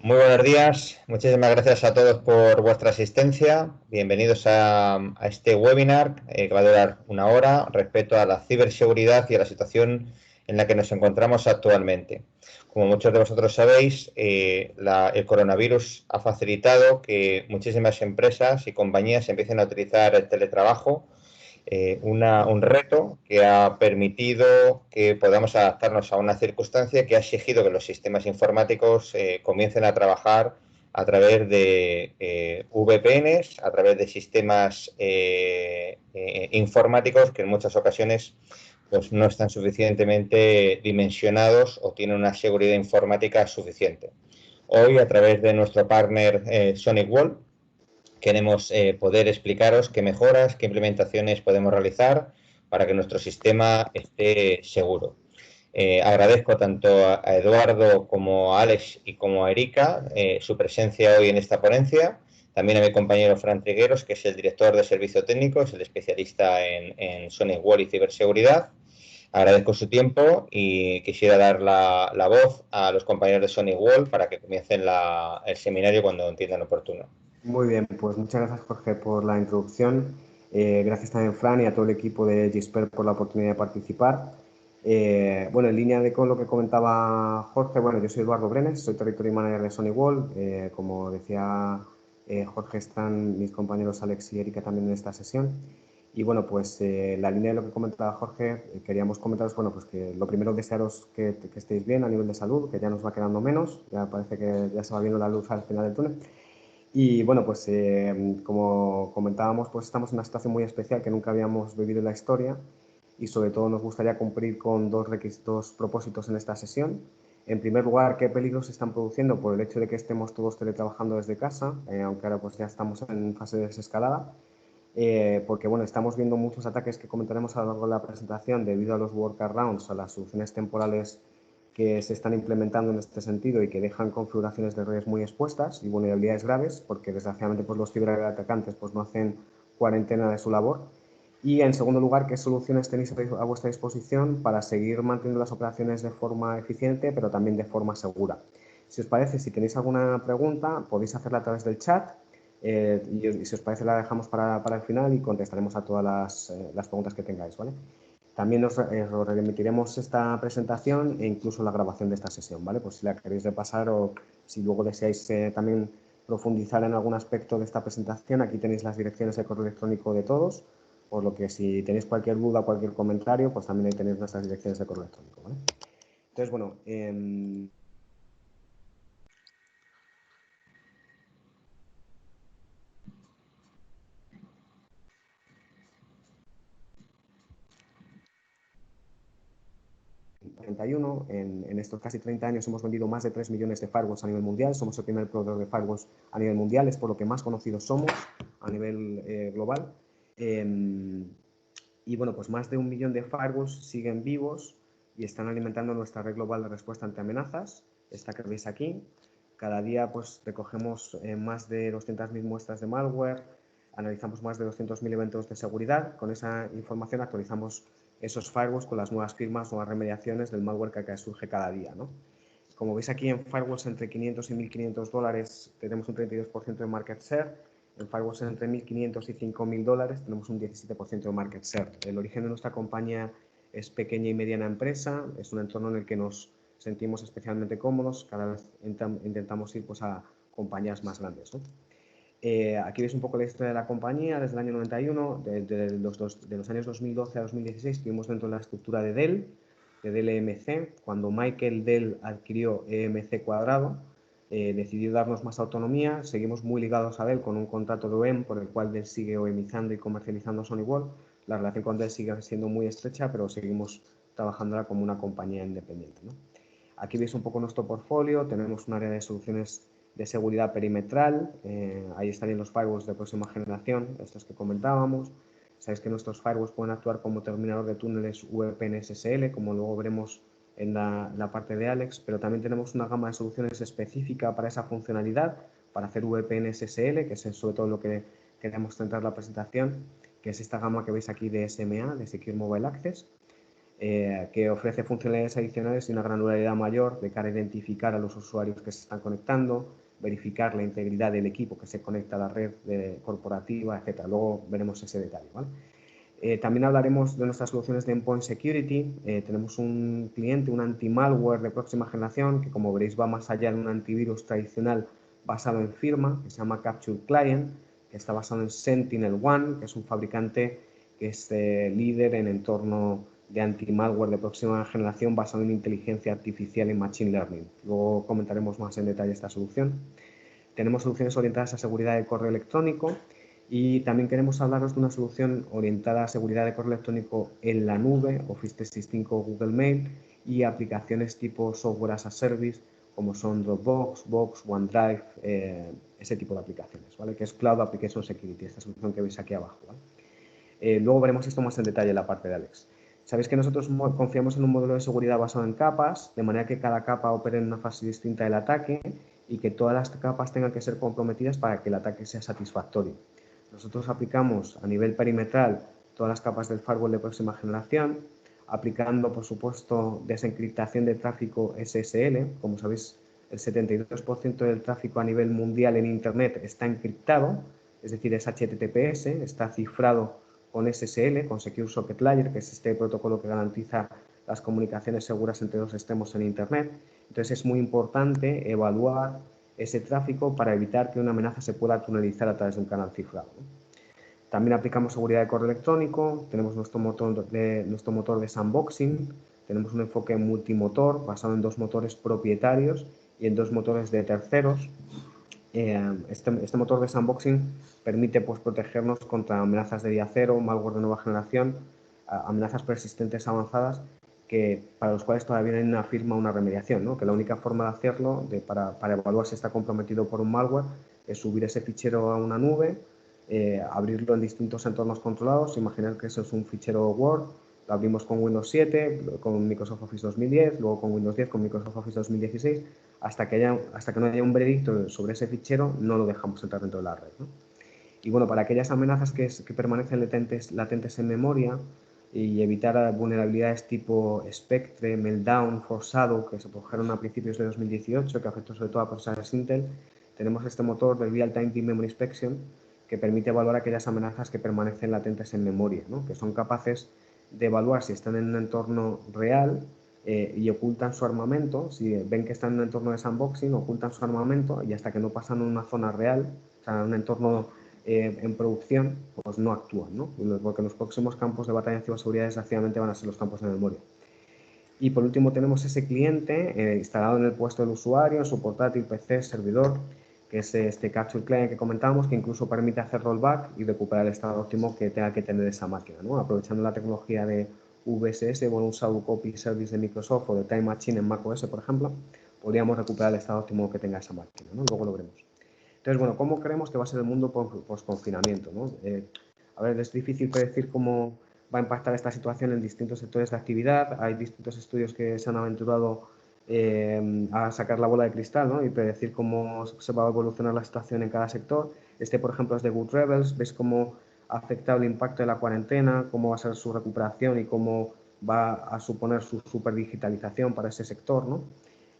Muy buenos días, muchísimas gracias a todos por vuestra asistencia. Bienvenidos a este webinar que va a durar una hora respecto a la ciberseguridad y a la situación en la que nos encontramos actualmente. Como muchos de vosotros sabéis, el coronavirus ha facilitado que muchísimas empresas y compañías empiecen a utilizar el teletrabajo, un reto que ha permitido que podamos adaptarnos a una circunstancia que ha exigido que los sistemas informáticos comiencen a trabajar a través de VPNs, a través de sistemas informáticos que en muchas ocasiones pues, no están suficientemente dimensionados o tienen una seguridad informática suficiente. Hoy, a través de nuestro partner SonicWall, queremos poder explicaros qué mejoras, qué implementaciones podemos realizar para que nuestro sistema esté seguro. Agradezco tanto a Eduardo como a Alex y como a Erika su presencia hoy en esta ponencia. También a mi compañero Fran Trigueros, que es el director de servicio técnico, es el especialista en SonicWall y ciberseguridad. Agradezco su tiempo y quisiera dar la voz a los compañeros de SonicWall para que comiencen el seminario cuando entiendan oportuno. Muy bien, pues muchas gracias, Jorge, por la introducción. Gracias también, Fran, y a todo el equipo de Gisper por la oportunidad de participar. Bueno, en línea con lo que comentaba Jorge, bueno, yo soy Eduardo Brenes, soy Territory Manager de SonicWall. Como decía Jorge, están mis compañeros Alex y Erika también en esta sesión. Y bueno, pues la línea de lo que comentaba Jorge, queríamos comentaros, bueno, pues que lo primero desearos que estéis bien a nivel de salud, que ya nos va quedando menos, ya parece que ya se va viendo la luz al final del túnel. Y bueno, pues como comentábamos, pues estamos en una situación muy especial que nunca habíamos vivido en la historia y sobre todo nos gustaría cumplir con dos propósitos en esta sesión. En primer lugar, qué peligros se están produciendo por el hecho de que estemos todos teletrabajando desde casa, aunque ahora pues ya estamos en fase de desescalada, porque bueno, estamos viendo muchos ataques que comentaremos a lo largo de la presentación debido a los workarounds, a las soluciones temporales que se están implementando en este sentido y que dejan configuraciones de redes muy expuestas y vulnerabilidades graves, porque desgraciadamente pues, los ciberatacantes pues, no hacen cuarentena de su labor. Y en segundo lugar, ¿qué soluciones tenéis a vuestra disposición para seguir manteniendo las operaciones de forma eficiente, pero también de forma segura? Si os parece, si tenéis alguna pregunta, podéis hacerla a través del chat. Y si os parece, la dejamos para el final y contestaremos a todas las preguntas que tengáis, ¿vale? También os remitiremos esta presentación e incluso la grabación de esta sesión, ¿vale? Pues si la queréis repasar o si luego deseáis también profundizar en algún aspecto de esta presentación, aquí tenéis las direcciones de correo electrónico de todos, por lo que si tenéis cualquier duda o cualquier comentario, pues también ahí tenéis nuestras direcciones de correo electrónico, ¿vale? Entonces, bueno, 31, en estos casi 30 años hemos vendido más de 3 millones de firewalls a nivel mundial, somos el primer proveedor de firewalls a nivel mundial, es por lo que más conocidos somos a nivel global. Y bueno, pues más de 1 millón de firewalls siguen vivos y están alimentando nuestra red global de respuesta ante amenazas, esta que veis aquí. Cada día pues recogemos más de 200.000 muestras de malware, analizamos más de 200.000 eventos de seguridad. Con esa información actualizamos esos firewalls con las nuevas firmas, nuevas remediaciones del malware que surge cada día, ¿no? Como veis aquí, en firewalls entre 500 y 1.500 dólares tenemos un 32% de market share. En firewalls entre 1.500 y 5.000 dólares tenemos un 17% de market share. El origen de nuestra compañía es pequeña y mediana empresa, es un entorno en el que nos sentimos especialmente cómodos, cada vez intentamos ir pues, a compañías más grandes, ¿no? Aquí veis un poco la historia de la compañía desde el año 91, de los años 2012 a 2016 estuvimos dentro de la estructura de Dell EMC. Cuando Michael Dell adquirió EMC Cuadrado, decidió darnos más autonomía. Seguimos muy ligados a Dell con un contrato de OEM por el cual Dell sigue OEMizando y comercializando SonicWall. La relación con Dell sigue siendo muy estrecha, pero seguimos trabajando como una compañía independiente, ¿no? Aquí veis un poco nuestro portfolio, tenemos un área de soluciones de seguridad perimetral, ahí estarían los firewalls de próxima generación, estos que comentábamos. Sabéis que nuestros firewalls pueden actuar como terminador de túneles VPN SSL, como luego veremos en la parte de Alex, pero también tenemos una gama de soluciones específica para esa funcionalidad, para hacer VPN SSL, que es sobre todo lo que queremos centrar la presentación, que es esta gama que veis aquí de SMA, de Secure Mobile Access. que ofrece funcionalidades adicionales y una granularidad mayor de cara a identificar a los usuarios que se están conectando, verificar la integridad del equipo que se conecta a la red corporativa, etc. Luego veremos ese detalle, ¿vale? También hablaremos de nuestras soluciones de Endpoint Security. Tenemos un cliente, un anti-malware de próxima generación, que como veréis va más allá de un antivirus tradicional basado en firma, que se llama Capture Client, que está basado en SentinelOne, que es un fabricante que es líder en entorno de anti-malware de próxima generación basado en inteligencia artificial y machine learning. Luego comentaremos más en detalle esta solución. Tenemos soluciones orientadas a seguridad de correo electrónico y también queremos hablaros de una solución orientada a seguridad de correo electrónico en la nube, Office 365, Google Mail, y aplicaciones tipo software as a service, como son Dropbox, Box, OneDrive, ese tipo de aplicaciones, ¿vale? Que es Cloud Application Security, esta solución que veis aquí abajo, ¿vale? Luego veremos esto más en detalle en la parte de Alex. Sabéis que nosotros confiamos en un modelo de seguridad basado en capas, de manera que cada capa opere en una fase distinta del ataque y que todas las capas tengan que ser comprometidas para que el ataque sea satisfactorio. Nosotros aplicamos a nivel perimetral todas las capas del firewall de próxima generación, aplicando, por supuesto, desencriptación de tráfico SSL. Como sabéis, el 72% del tráfico a nivel mundial en Internet está encriptado, es decir, es HTTPS, está cifrado con SSL, con Secure Socket Layer, que es este protocolo que garantiza las comunicaciones seguras entre los extremos en Internet. Entonces es muy importante evaluar ese tráfico para evitar que una amenaza se pueda tunelizar a través de un canal cifrado. También aplicamos seguridad de correo electrónico, tenemos nuestro motor de sandboxing, tenemos un enfoque multimotor basado en 2 motores propietarios y en 2 motores de terceros. Este motor de sandboxing permite pues, protegernos contra amenazas de día cero, malware de nueva generación, amenazas persistentes avanzadas para los cuales todavía no hay una firma o una remediación, ¿no? Que la única forma de hacerlo para evaluar si está comprometido por un malware es subir ese fichero a una nube, abrirlo en distintos entornos controlados. Imaginar que eso es un fichero Word, lo abrimos con Windows 7, con Microsoft Office 2010, luego con Windows 10, con Microsoft Office 2016, hasta que no haya un veredicto sobre ese fichero, no lo dejamos entrar dentro de la red, ¿no? Y bueno, para aquellas amenazas que permanecen latentes en memoria y evitar vulnerabilidades tipo Spectre, Meltdown, Forzado, que se produjeron a principios de 2018, que afectó sobre todo a procesadores Intel, tenemos este motor de Real-Time Deep Memory Inspection que permite evaluar aquellas amenazas que permanecen latentes en memoria, ¿no? Que son capaces de evaluar si están en un entorno real y ocultan su armamento. Si ven que están en un entorno de sandboxing, ocultan su armamento y hasta que no pasan a una zona real, o sea, en un entorno en producción, pues no actúan, ¿no? Porque los próximos campos de batalla en ciberseguridad desgraciadamente van a ser los campos de memoria. Y por último tenemos ese cliente instalado en el puesto del usuario, en su portátil, PC, servidor, que es este Capture Client que comentábamos, que incluso permite hacer rollback y recuperar el estado óptimo que tenga que tener esa máquina, ¿no? Aprovechando la tecnología de VSS, bueno, un Shadow Copy Service de Microsoft o de Time Machine en macOS, por ejemplo, podríamos recuperar el estado óptimo que tenga esa máquina, ¿no? Luego lo veremos. Entonces, bueno, ¿cómo creemos que va a ser el mundo post-confinamiento, ¿no? A ver, es difícil predecir cómo va a impactar esta situación en distintos sectores de actividad. Hay distintos estudios que se han aventurado a sacar la bola de cristal, ¿no? Y predecir cómo se va a evolucionar la situación en cada sector. Este, por ejemplo, es de Good Rebels. Veis cómo ha afectado el impacto de la cuarentena, cómo va a ser su recuperación y cómo va a suponer su superdigitalización para ese sector, ¿no?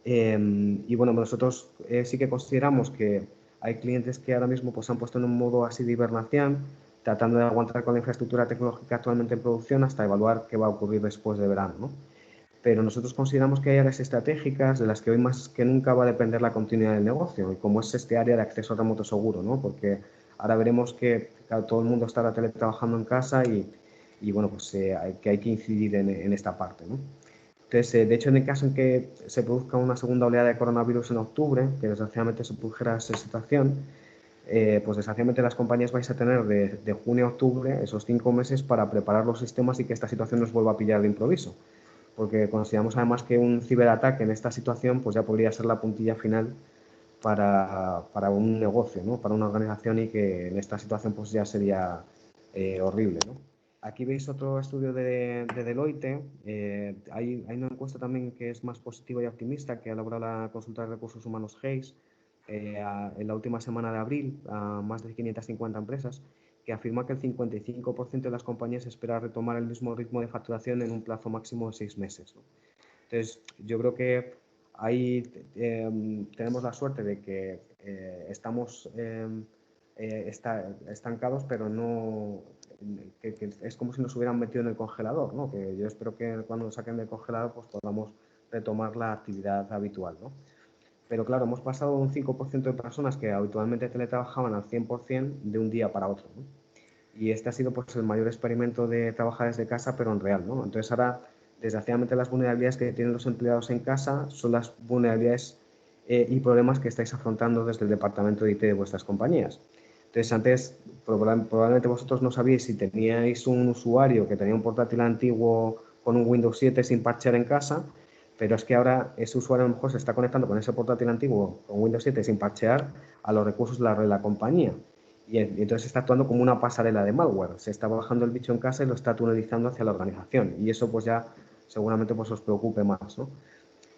Y bueno, nosotros sí que consideramos que hay clientes que ahora mismo pues, han puesto en un modo así de hibernación, tratando de aguantar con la infraestructura tecnológica actualmente en producción hasta evaluar qué va a ocurrir después de verano, ¿no? Pero nosotros consideramos que hay áreas estratégicas de las que hoy más que nunca va a depender la continuidad del negocio, y como es este área de acceso remoto seguro, ¿no? Porque ahora veremos que claro, todo el mundo estará teletrabajando en casa y bueno, pues hay que incidir en esta parte, ¿no? Entonces, de hecho, en el caso en que se produzca una segunda oleada de coronavirus en octubre, que desgraciadamente se produjera esa situación, pues desgraciadamente las compañías vais a tener de junio a octubre esos 5 meses para preparar los sistemas y que esta situación nos vuelva a pillar de improviso. Porque consideramos además que un ciberataque en esta situación pues ya podría ser la puntilla final para un negocio, ¿no? Para una organización y que en esta situación pues ya sería horrible, ¿no? Aquí veis otro estudio de Deloitte. Hay una encuesta también que es más positiva y optimista que ha elaborado la consultora de recursos humanos Hayes en la última semana de abril a más de 550 empresas, que afirma que el 55% de las compañías espera retomar el mismo ritmo de facturación en un plazo máximo de 6 meses, ¿no? Entonces, yo creo que ahí tenemos la suerte de que estamos estancados, pero no, que es como si nos hubieran metido en el congelador, ¿no? Que yo espero que cuando nos saquen del congelador pues podamos retomar la actividad habitual, ¿no? Pero claro, hemos pasado un 5% de personas que habitualmente teletrabajaban al 100% de un día para otro, ¿no? Y este ha sido pues, el mayor experimento de trabajar desde casa, pero en real, ¿no? Entonces ahora, desgraciadamente, las vulnerabilidades que tienen los empleados en casa son las vulnerabilidades y problemas que estáis afrontando desde el departamento de IT de vuestras compañías. Entonces antes, probablemente vosotros no sabíais si teníais un usuario que tenía un portátil antiguo con un Windows 7 sin parchear en casa, pero es que ahora ese usuario a lo mejor se está conectando con ese portátil antiguo con Windows 7 sin parchear a los recursos de la red de la compañía. Y entonces está actuando como una pasarela de malware. Se está bajando el bicho en casa y lo está tunelizando hacia la organización. Y eso pues ya seguramente pues os preocupe más, ¿no?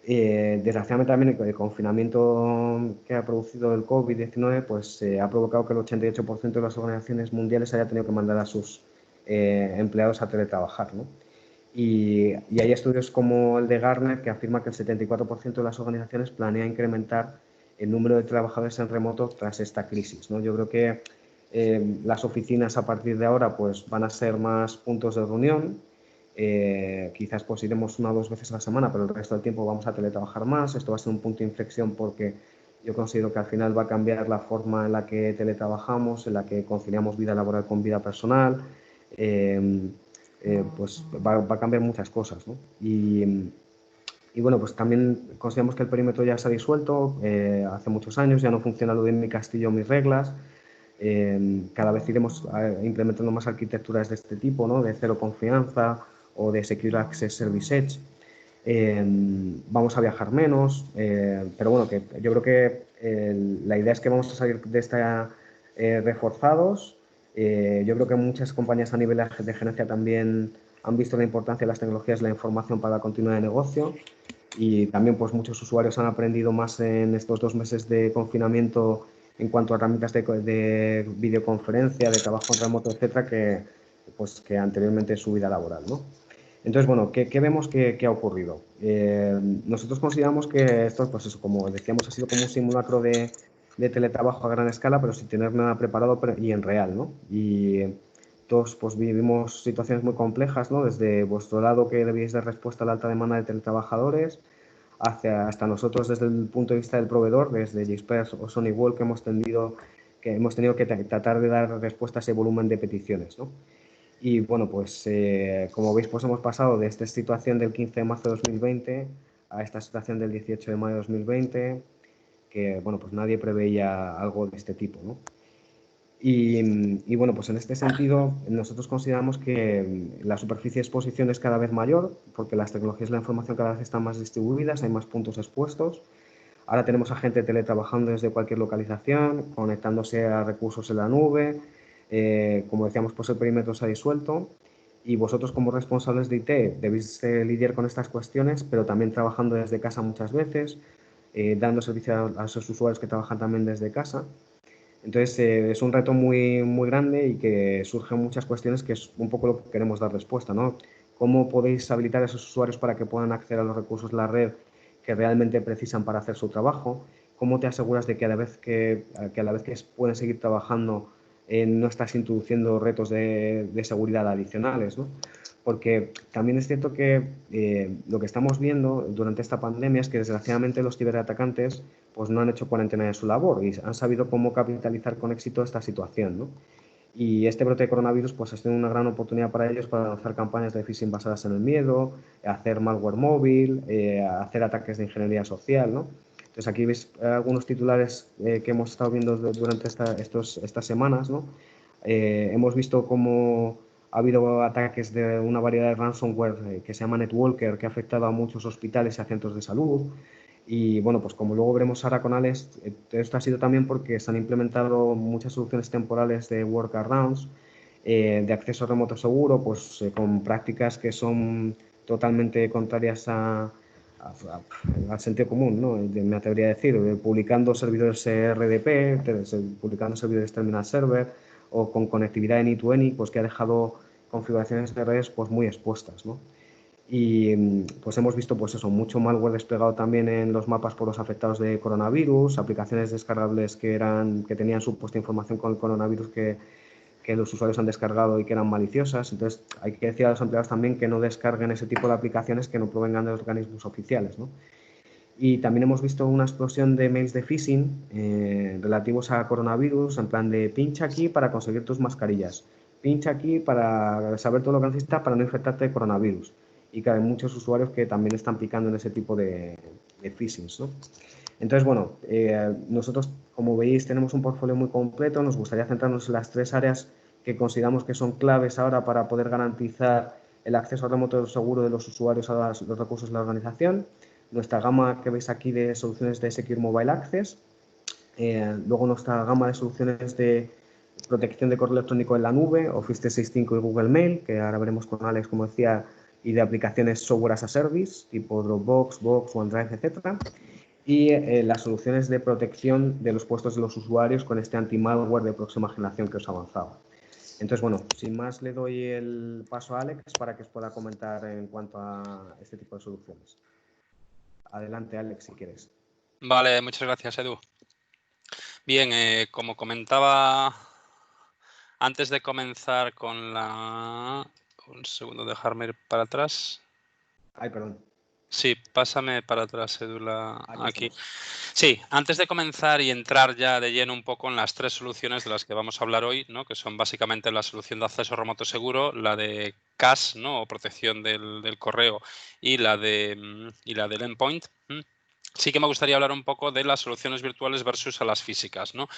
Desgraciadamente también el confinamiento que ha producido el COVID-19 pues ha provocado que el 88% de las organizaciones mundiales haya tenido que mandar a sus empleados a teletrabajar, ¿no? Y hay estudios como el de Gartner que afirma que el 74% de las organizaciones planea incrementar el número de trabajadores en remoto tras esta crisis, ¿no? Yo creo que las oficinas a partir de ahora pues, van a ser más puntos de reunión. Quizás pues, iremos 1 o 2 veces a la semana, pero el resto del tiempo vamos a teletrabajar más. Esto va a ser un punto de inflexión porque yo considero que al final va a cambiar la forma en la que teletrabajamos, en la que conciliamos vida laboral con vida personal. Pues va a cambiar muchas cosas, ¿no? Y bueno, pues también consideramos que el perímetro ya se ha disuelto, hace muchos años, ya no funciona lo de mi castillo, mis reglas. Cada vez iremos implementando más arquitecturas de este tipo, ¿no? De cero confianza o de Secure Access Service Edge. Vamos a viajar menos, pero bueno, que yo creo que la idea es que vamos a salir de esta reforzados. Yo creo que muchas compañías a nivel de gerencia también han visto la importancia de las tecnologías de la información para la continuidad de negocio y también pues muchos usuarios han aprendido más en estos 2 meses de confinamiento en cuanto a herramientas de videoconferencia, de trabajo en remoto, etcétera, que anteriormente en su vida laboral, ¿no? Entonces, bueno, ¿qué vemos que ha ocurrido? Nosotros consideramos que esto, pues eso, como decíamos, ha sido como un simulacro de teletrabajo a gran escala, pero sin tener nada preparado y en real, ¿no? Y todos pues vivimos situaciones muy complejas, ¿no? Desde vuestro lado que debíais dar respuesta a la alta demanda de teletrabajadores, hasta nosotros desde el punto de vista del proveedor, desde Gixpert o SonyWall, que hemos tenido que tratar de dar respuesta a ese volumen de peticiones, ¿no? Y bueno, pues como veis, pues hemos pasado de esta situación del 15 de marzo de 2020 a esta situación del 18 de mayo de 2020, que bueno, pues nadie preveía algo de este tipo, ¿no? Y bueno, pues en este sentido, nosotros consideramos que la superficie de exposición es cada vez mayor, porque las tecnologías de la información cada vez están más distribuidas, hay más puntos expuestos. Ahora tenemos a gente teletrabajando desde cualquier localización, conectándose a recursos en la nube. Como decíamos, pues el perímetro se ha disuelto. Y vosotros como responsables de IT debéis lidiar con estas cuestiones, pero también trabajando desde casa muchas veces, dando servicio a esos usuarios que trabajan también desde casa. Entonces, es un reto muy, muy grande y que surgen muchas cuestiones que es un poco lo que queremos dar respuesta, ¿no? ¿Cómo podéis habilitar a esos usuarios para que puedan acceder a los recursos de la red que realmente precisan para hacer su trabajo? ¿Cómo te aseguras de que a la vez que pueden seguir trabajando no estás introduciendo retos de seguridad adicionales, ¿no? Porque también es cierto que lo que estamos viendo durante esta pandemia es que desgraciadamente los ciberatacantes pues no han hecho cuarentena de su labor y han sabido cómo capitalizar con éxito esta situación, ¿no? Y este brote de coronavirus pues ha sido una gran oportunidad para ellos para lanzar campañas de phishing basadas en el miedo, hacer malware móvil, hacer ataques de ingeniería social, ¿no? Entonces aquí veis algunos titulares que hemos estado viendo durante estas semanas, ¿no? Hemos visto cómo ha habido ataques de una variedad de ransomware que se llama Netwalker, que ha afectado a muchos hospitales y a centros de salud. Y bueno, pues como luego veremos ahora con Alex, esto ha sido también porque se han implementado muchas soluciones temporales de workarounds, de acceso remoto seguro, pues con prácticas que son totalmente contrarias al sentido común, ¿no? Me atrevería a decir, publicando servidores RDP, publicando servidores terminal server, o con conectividad en any-to-any, pues que ha dejado configuraciones de redes pues muy expuestas, ¿no? Y pues hemos visto pues eso, mucho malware desplegado también en los mapas por los afectados de coronavirus, aplicaciones descargables que tenían supuesta información con el coronavirus que los usuarios han descargado y que eran maliciosas. Entonces hay que decir a los empleados también que no descarguen ese tipo de aplicaciones que no provengan de organismos oficiales, ¿no? Y también hemos visto una explosión de mails de phishing relativos a coronavirus, en plan de pincha aquí para conseguir tus mascarillas, pincha aquí para saber todo lo que necesitas para no infectarte de coronavirus. Y que hay muchos usuarios que también están picando en ese tipo de phishings, ¿no? Entonces, bueno, nosotros, como veis, tenemos un portfolio muy completo. Nos gustaría centrarnos en las 3 áreas que consideramos que son claves ahora para poder garantizar el acceso remoto seguro de los usuarios a los recursos de la organización. Nuestra gama que veis aquí de soluciones de Secure Mobile Access. Luego nuestra gama de soluciones de protección de correo electrónico en la nube, Office 365 y Google Mail, que ahora veremos con Alex, como decía, y de aplicaciones software as a service, tipo Dropbox, Box, OneDrive, etc. Y las soluciones de protección de los puestos de los usuarios con este anti-malware de próxima generación que os avanzaba. Entonces, bueno, sin más le doy el paso a Alex para que os pueda comentar en cuanto a este tipo de soluciones. Adelante, Alex, si quieres. Vale, muchas gracias, Edu. Bien, como comentaba antes de comenzar con la... Un segundo, dejarme ir para atrás. Ay, perdón. Sí, pásame para atrás, Edu, aquí. Estamos. Sí, antes de comenzar y entrar ya de lleno un poco en las 3 soluciones de las que vamos a hablar hoy, ¿no? Que son básicamente la solución de acceso remoto seguro, la de CAS, ¿no? O protección del correo, y la del endpoint. Sí que me gustaría hablar un poco de las soluciones virtuales versus a las físicas, ¿no?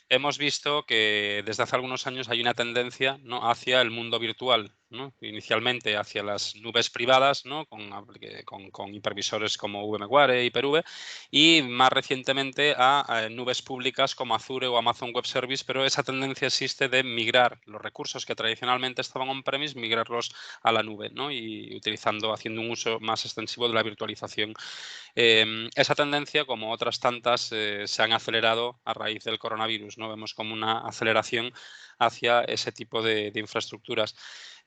Hemos visto que desde hace algunos años hay una tendencia, ¿no? Hacia el mundo virtual, ¿no? Inicialmente hacia las nubes privadas, ¿no? con hipervisores como VMware, Hyper-V, y más recientemente a nubes públicas como Azure o Amazon Web Service, pero esa tendencia existe de migrar los recursos que tradicionalmente estaban on-premise, migrarlos a la nube, ¿no? Y haciendo un uso más extensivo de la virtualización. Esa tendencia, como otras tantas, se han acelerado a raíz del coronavirus, ¿no? Vemos como una aceleración hacia ese tipo de infraestructuras.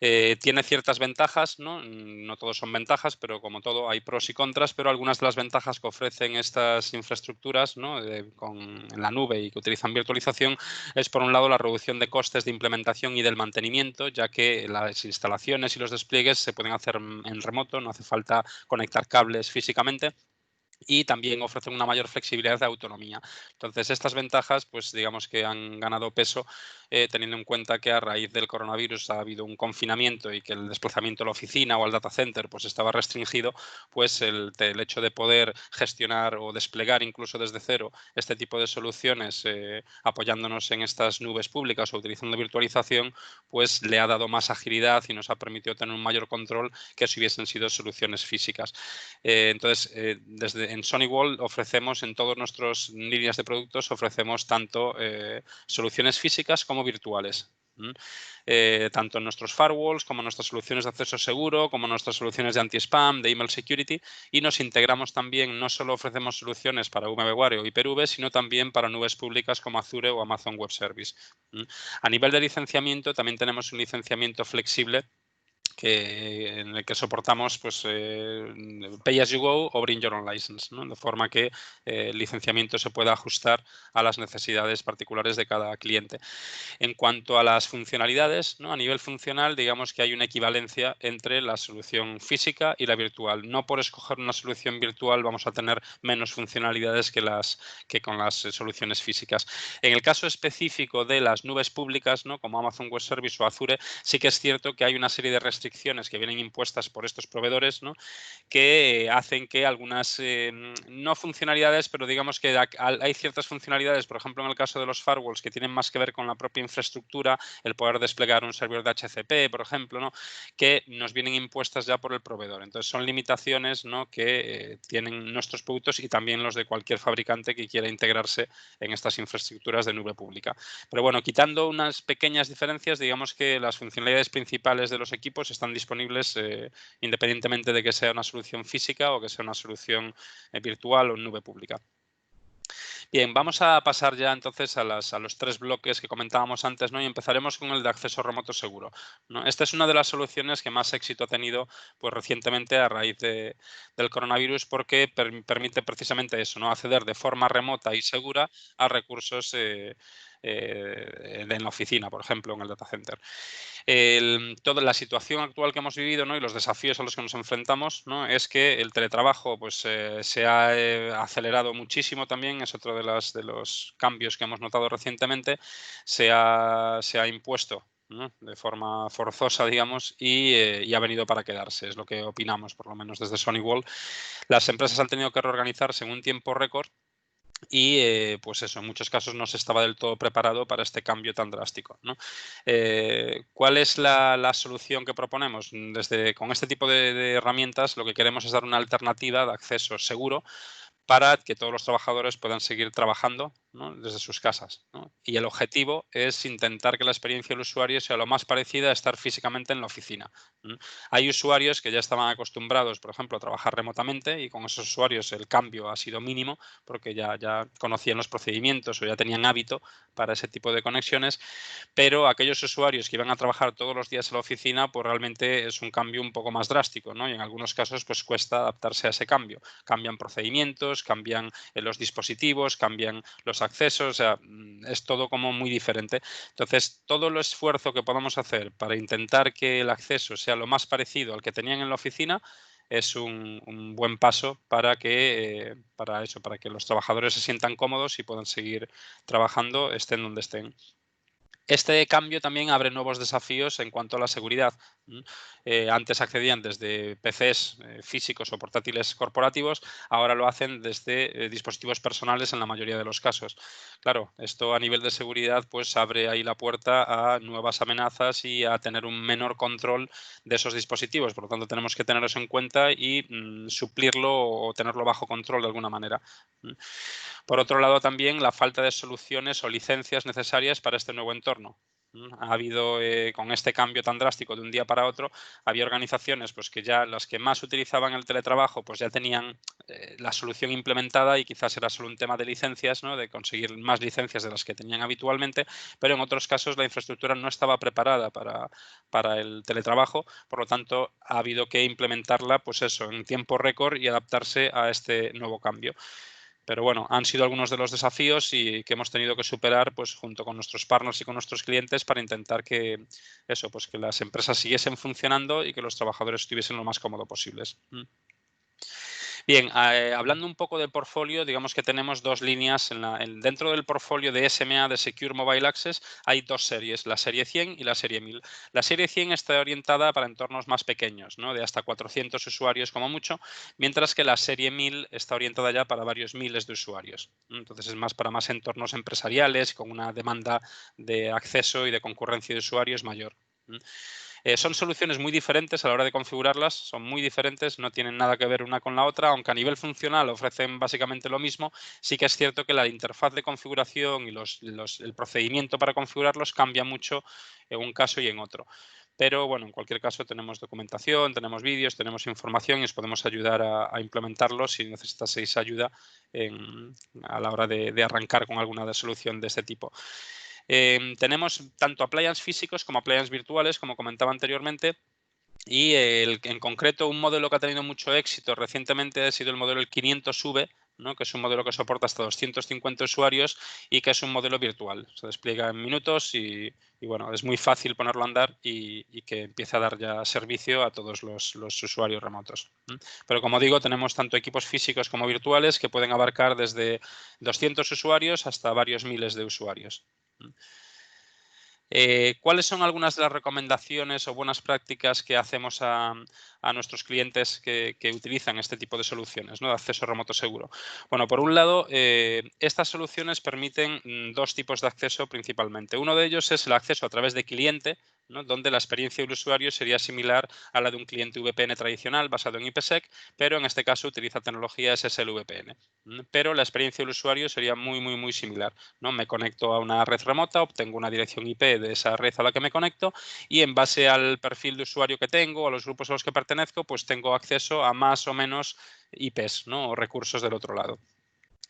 Tiene ciertas ventajas, ¿no? No todos son ventajas, pero como todo hay pros y contras, pero algunas de las ventajas que ofrecen estas infraestructuras, ¿no? En la nube y que utilizan virtualización es, por un lado, la reducción de costes de implementación y del mantenimiento, ya que las instalaciones y los despliegues se pueden hacer en remoto, no hace falta conectar cables físicamente. Y también ofrecen una mayor flexibilidad de autonomía. Entonces, estas ventajas, pues digamos que han ganado peso teniendo en cuenta que a raíz del coronavirus ha habido un confinamiento y que el desplazamiento a la oficina o al data center pues estaba restringido, pues el hecho de poder gestionar o desplegar incluso desde cero este tipo de soluciones apoyándonos en estas nubes públicas o utilizando virtualización, pues le ha dado más agilidad y nos ha permitido tener un mayor control que si hubiesen sido soluciones físicas. Entonces, en SonyWall ofrecemos en todas nuestras líneas de productos, ofrecemos tanto soluciones físicas como virtuales. Tanto en nuestros firewalls como en nuestras soluciones de acceso seguro, como en nuestras soluciones de anti-spam, de email security, y nos integramos también, no solo ofrecemos soluciones para VMware o Hyper-V, sino también para nubes públicas como Azure o Amazon Web Service. A nivel de licenciamiento, también tenemos un licenciamiento flexible en el que soportamos pues, Pay as you go o Bring Your Own License, ¿no? De forma que el licenciamiento se pueda ajustar a las necesidades particulares de cada cliente. En cuanto a las funcionalidades, ¿no? A nivel funcional, digamos que hay una equivalencia entre la solución física y la virtual. No por escoger una solución virtual vamos a tener menos funcionalidades que con las soluciones físicas. En el caso específico de las nubes públicas, ¿no? Como Amazon Web Service o Azure, sí que es cierto que hay una serie de restricciones que vienen impuestas por estos proveedores, ¿no? Que hacen que algunas, no funcionalidades, pero digamos que hay ciertas funcionalidades, por ejemplo, en el caso de los firewalls, que tienen más que ver con la propia infraestructura, el poder desplegar un servidor de HCP, por ejemplo, ¿no? Que nos vienen impuestas ya por el proveedor. Entonces, son limitaciones, ¿no? Que tienen nuestros productos y también los de cualquier fabricante que quiera integrarse en estas infraestructuras de nube pública. Pero bueno, quitando unas pequeñas diferencias, digamos que las funcionalidades principales de los equipos están disponibles independientemente de que sea una solución física o que sea una solución virtual o en nube pública. Bien, vamos a pasar ya entonces a los 3 bloques que comentábamos antes, ¿no? Y empezaremos con el de acceso remoto seguro, ¿no? Esta es una de las soluciones que más éxito ha tenido, pues, recientemente a raíz del coronavirus, porque permite precisamente eso, ¿no? Acceder de forma remota y segura a recursos en la oficina, por ejemplo, en el data center. Toda la situación actual que hemos vivido, ¿no? Y los desafíos a los que nos enfrentamos, ¿no? Es que el teletrabajo, pues, se ha acelerado muchísimo también, es otro de los cambios que hemos notado recientemente. Se ha impuesto, ¿no? De forma forzosa, digamos, y ha venido para quedarse, es lo que opinamos, por lo menos desde Sony World. Las empresas han tenido que reorganizarse en un tiempo récord y, pues eso, en muchos casos no se estaba del todo preparado para este cambio tan drástico, ¿no? ¿Cuál es la solución que proponemos? Con este tipo de herramientas lo que queremos es dar una alternativa de acceso seguro para que todos los trabajadores puedan seguir trabajando, ¿no? Desde sus casas, ¿no? Y el objetivo es intentar que la experiencia del usuario sea lo más parecida a estar físicamente en la oficina. Hay usuarios que ya estaban acostumbrados, por ejemplo, a trabajar remotamente, y con esos usuarios el cambio ha sido mínimo porque ya conocían los procedimientos o ya tenían hábito para ese tipo de conexiones, pero aquellos usuarios que iban a trabajar todos los días en la oficina, pues realmente es un cambio un poco más drástico, ¿no? Y en algunos casos pues cuesta adaptarse a ese cambio. Cambian procedimientos, cambian los dispositivos, cambian los accesos, o sea, es todo como muy diferente. Entonces, todo el esfuerzo que podamos hacer para intentar que el acceso sea lo más parecido al que tenían en la oficina es un buen paso para que los trabajadores se sientan cómodos y puedan seguir trabajando, estén donde estén. Este cambio también abre nuevos desafíos en cuanto a la seguridad. Antes accedían desde PCs físicos o portátiles corporativos, ahora lo hacen desde dispositivos personales en la mayoría de los casos. Claro, esto a nivel de seguridad pues abre ahí la puerta a nuevas amenazas y a tener un menor control de esos dispositivos. Por lo tanto, tenemos que tener eso en cuenta y suplirlo o tenerlo bajo control de alguna manera. Por otro lado, también la falta de soluciones o licencias necesarias para este nuevo entorno. Ha habido, con este cambio tan drástico de un día para otro, había organizaciones pues, que ya las que más utilizaban el teletrabajo pues ya tenían la solución implementada y quizás era solo un tema de licencias, ¿no? De conseguir más licencias de las que tenían habitualmente, pero en otros casos la infraestructura no estaba preparada para el teletrabajo, por lo tanto ha habido que implementarla pues eso, en tiempo récord y adaptarse a este nuevo cambio. Pero bueno, han sido algunos de los desafíos y que hemos tenido que superar pues, junto con nuestros partners y con nuestros clientes para intentar que pues, que las empresas siguiesen funcionando y que los trabajadores estuviesen lo más cómodo posibles. Bien, hablando un poco del portfolio, digamos que tenemos dos líneas. Dentro del portfolio de SMA de Secure Mobile Access hay dos series, la serie 100 y la serie 1000. La serie 100 está orientada para entornos más pequeños, ¿no? De hasta 400 usuarios como mucho, mientras que la serie 1000 está orientada ya para varios miles de usuarios. Entonces es más para más entornos empresariales con una demanda de acceso y de concurrencia de usuarios mayor. Son soluciones muy diferentes a la hora de configurarlas, son muy diferentes, no tienen nada que ver una con la otra, aunque a nivel funcional ofrecen básicamente lo mismo. Sí que es cierto que la interfaz de configuración y el procedimiento para configurarlos cambia mucho en un caso y en otro. Pero bueno, en cualquier caso tenemos documentación, tenemos vídeos, tenemos información y os podemos ayudar a implementarlos si necesitaseis ayuda a la hora de arrancar con alguna solución de este tipo. Tenemos tanto appliance físicos como appliance virtuales, como comentaba anteriormente, y en concreto un modelo que ha tenido mucho éxito recientemente ha sido el modelo el 500V, ¿no? Que es un modelo que soporta hasta 250 usuarios y que es un modelo virtual. Se despliega en minutos y bueno, es muy fácil ponerlo a andar y que empiece a dar ya servicio a todos los usuarios remotos. Pero como digo, tenemos tanto equipos físicos como virtuales que pueden abarcar desde 200 usuarios hasta varios miles de usuarios. ¿Cuáles son algunas de las recomendaciones o buenas prácticas que hacemos a nuestros clientes que utilizan este tipo de soluciones, ¿no? De acceso remoto seguro? Bueno, por un lado, estas soluciones permiten dos tipos de acceso principalmente. Uno de ellos es el acceso a través de cliente, ¿no? Donde la experiencia del usuario sería similar a la de un cliente VPN tradicional basado en IPsec, pero en este caso utiliza tecnología SSL VPN. Pero la experiencia del usuario sería muy, muy, muy similar, ¿no? Me conecto a una red remota, obtengo una dirección IP de esa red a la que me conecto y en base al perfil de usuario que tengo, a los grupos a los que pertenezco, pues tengo acceso a más o menos IPs, ¿no? O recursos del otro lado.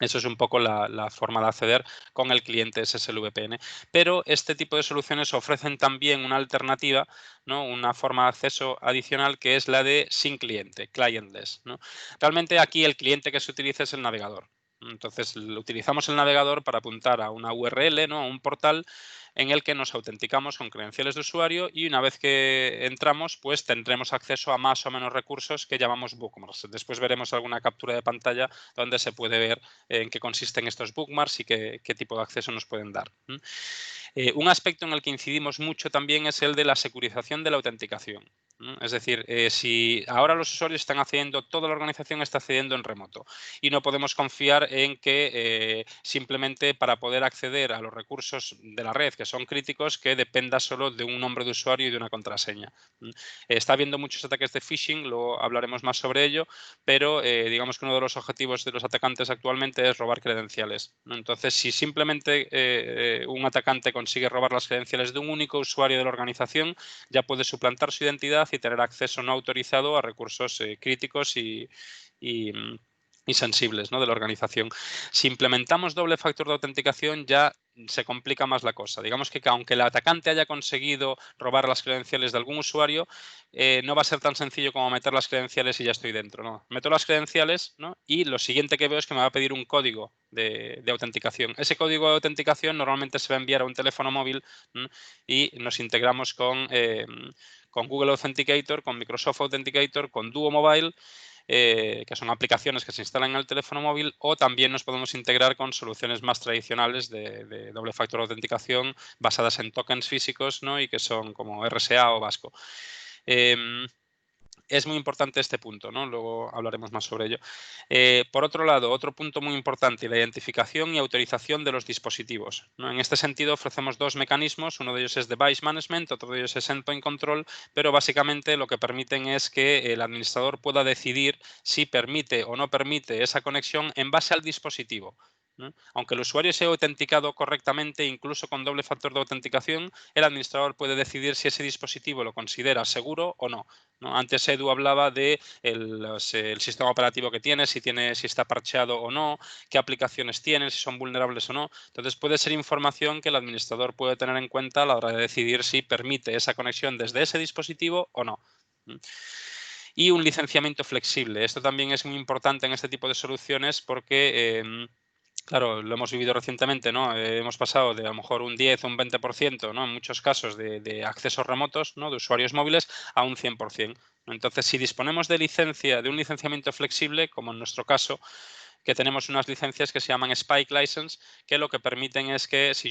Eso es un poco la forma de acceder con el cliente SSL-VPN. Pero este tipo de soluciones ofrecen también una alternativa, ¿no? Una forma de acceso adicional, que es la de sin cliente, clientless, ¿no? Realmente aquí el cliente que se utiliza es el navegador. Entonces utilizamos el navegador para apuntar a una URL, ¿no? A un portal en el que nos autenticamos con credenciales de usuario, y una vez que entramos, pues tendremos acceso a más o menos recursos que llamamos bookmarks. Después veremos alguna captura de pantalla donde se puede ver en qué consisten estos bookmarks y qué tipo de acceso nos pueden dar. Un aspecto en el que incidimos mucho también es el de la securización de la autenticación, ¿no? Es decir, si ahora los usuarios están accediendo, toda la organización está accediendo en remoto, y no podemos confiar en que simplemente para poder acceder a los recursos de la red que son críticos, que dependa solo de un nombre de usuario y de una contraseña. Está habiendo muchos ataques de phishing, luego hablaremos más sobre ello, pero digamos que uno de los objetivos de los atacantes actualmente es robar credenciales, ¿no? Entonces, si simplemente un atacante consigue robar las credenciales de un único usuario de la organización, ya puede suplantar su identidad y tener acceso no autorizado a recursos críticos y, y sensibles, ¿no? De la organización. Si implementamos doble factor de autenticación, ya se complica más la cosa. Digamos que aunque el atacante haya conseguido robar las credenciales de algún usuario, no va a ser tan sencillo como meter las credenciales y ya estoy dentro, ¿no? Meto las credenciales, ¿no? Y lo siguiente que veo es que me va a pedir un código de autenticación. Ese código de autenticación normalmente se va a enviar a un teléfono móvil, ¿no? Y nos integramos con Google Authenticator, con Microsoft Authenticator, con Duo Mobile, que son aplicaciones que se instalan en el teléfono móvil, o también nos podemos integrar con soluciones más tradicionales de doble factor de autenticación basadas en tokens físicos, ¿no? Y que son como RSA o Vasco. Es muy importante este punto, ¿no? Luego hablaremos más sobre ello. Por otro lado, otro punto muy importante, la identificación y autorización de los dispositivos, ¿no? En este sentido, ofrecemos dos mecanismos. Uno de ellos es Device Management, otro de ellos es Endpoint Control, pero básicamente lo que permiten es que el administrador pueda decidir si permite o no permite esa conexión en base al dispositivo, ¿no? Aunque el usuario sea autenticado correctamente, incluso con doble factor de autenticación, el administrador puede decidir si ese dispositivo lo considera seguro o no, ¿no? Antes Edu hablaba de el sistema operativo que tiene, si está parcheado o no, qué aplicaciones tiene, si son vulnerables o no. Entonces puede ser información que el administrador puede tener en cuenta a la hora de decidir si permite esa conexión desde ese dispositivo o no. Y un licenciamiento flexible. Esto también es muy importante en este tipo de soluciones porque claro, lo hemos vivido recientemente, ¿no? Hemos pasado de a lo mejor un 10 o un 20%, ¿no? En muchos casos de accesos remotos, ¿no? De usuarios móviles a un 100%. Entonces, si disponemos de un licenciamiento flexible, como en nuestro caso, que tenemos unas licencias que se llaman Spike License, que lo que permiten es que si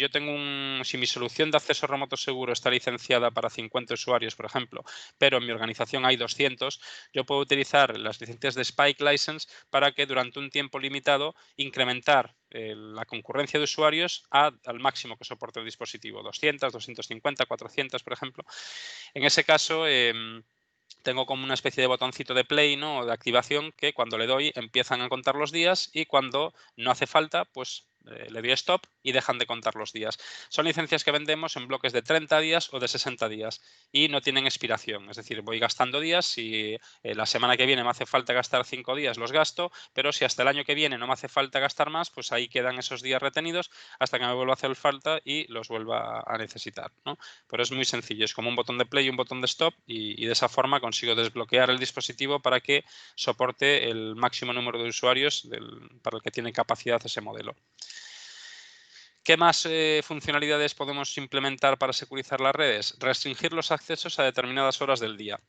mi solución de acceso remoto seguro está licenciada para 50 usuarios, por ejemplo, pero en mi organización hay 200, yo puedo utilizar las licencias de Spike License para que durante un tiempo limitado incrementar la concurrencia de usuarios al máximo que soporte el dispositivo, 200, 250, 400, por ejemplo. En ese caso, tengo como una especie de botoncito de play, ¿no? O de activación, que cuando le doy empiezan a contar los días, y cuando no hace falta, pues le doy stop y dejan de contar los días. Son licencias que vendemos en bloques de 30 días o de 60 días y no tienen expiración. Es decir, voy gastando días. Si la semana que viene me hace falta gastar 5 días, los gasto, pero si hasta el año que viene no me hace falta gastar más, pues ahí quedan esos días retenidos hasta que me vuelva a hacer falta y los vuelva a necesitar, ¿no? Pero es muy sencillo, es como un botón de play y un botón de stop, y de esa forma consigo desbloquear el dispositivo para que soporte el máximo número de usuarios para el que tiene capacidad ese modelo. ¿Qué más funcionalidades podemos implementar para securizar las redes? Restringir los accesos a determinadas horas del día.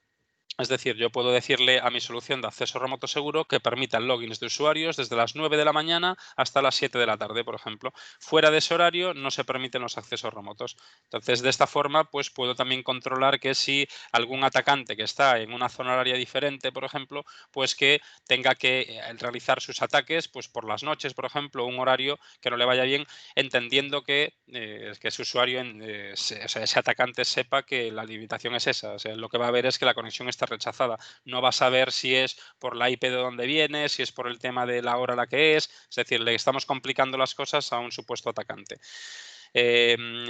Es decir, yo puedo decirle a mi solución de acceso remoto seguro que permita logins de usuarios desde las 9 de la mañana hasta las 7 de la tarde, por ejemplo. Fuera de ese horario no se permiten los accesos remotos. Entonces, de esta forma, pues puedo también controlar que si algún atacante que está en una zona horaria diferente, por ejemplo, pues que tenga que realizar sus ataques pues por las noches, por ejemplo, un horario que no le vaya bien, entendiendo que ese usuario, o sea, ese atacante sepa que la limitación es esa. O sea, lo que va a ver es que la conexión está rechazada. No va a saber si es por la IP de donde viene, si es por el tema de la hora a la que es decir, le estamos complicando las cosas a un supuesto atacante.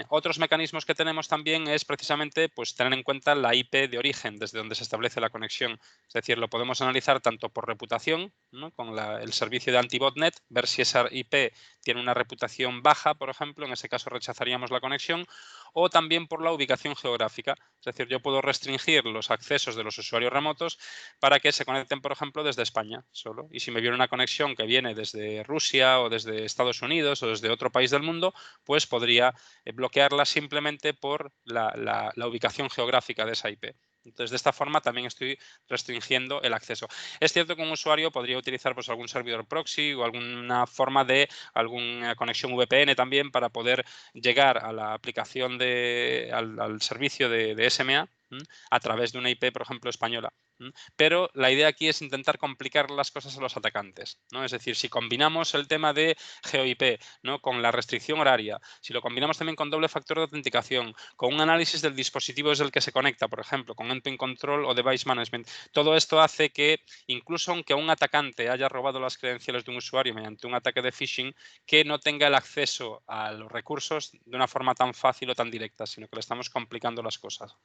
Otros mecanismos que tenemos también es precisamente pues, tener en cuenta la IP de origen desde donde se establece la conexión. Es decir, lo podemos analizar tanto por reputación, ¿no? Con el servicio de anti-botnet, ver si esa IP tiene una reputación baja, por ejemplo, en ese caso rechazaríamos la conexión, o también por la ubicación geográfica. Es decir, yo puedo restringir los accesos de los usuarios remotos para que se conecten, por ejemplo, desde España solo. Y si me viene una conexión que viene desde Rusia o desde Estados Unidos o desde otro país del mundo, pues podría bloquearla simplemente por la ubicación geográfica de esa IP. Entonces, de esta forma también estoy restringiendo el acceso. Es cierto que un usuario podría utilizar pues, algún servidor proxy o alguna forma de alguna conexión VPN también para poder llegar a la aplicación al servicio de SMA a través de una IP, por ejemplo, española. Pero la idea aquí es intentar complicar las cosas a los atacantes, ¿no? Es decir, si combinamos el tema de GeoIP, ¿no? Con la restricción horaria, si lo combinamos también con doble factor de autenticación, con un análisis del dispositivo desde el que se conecta, por ejemplo, con Endpoint Control o Device Management, todo esto hace que, incluso aunque un atacante haya robado las credenciales de un usuario mediante un ataque de phishing, que no tenga el acceso a los recursos de una forma tan fácil o tan directa, sino que le estamos complicando las cosas.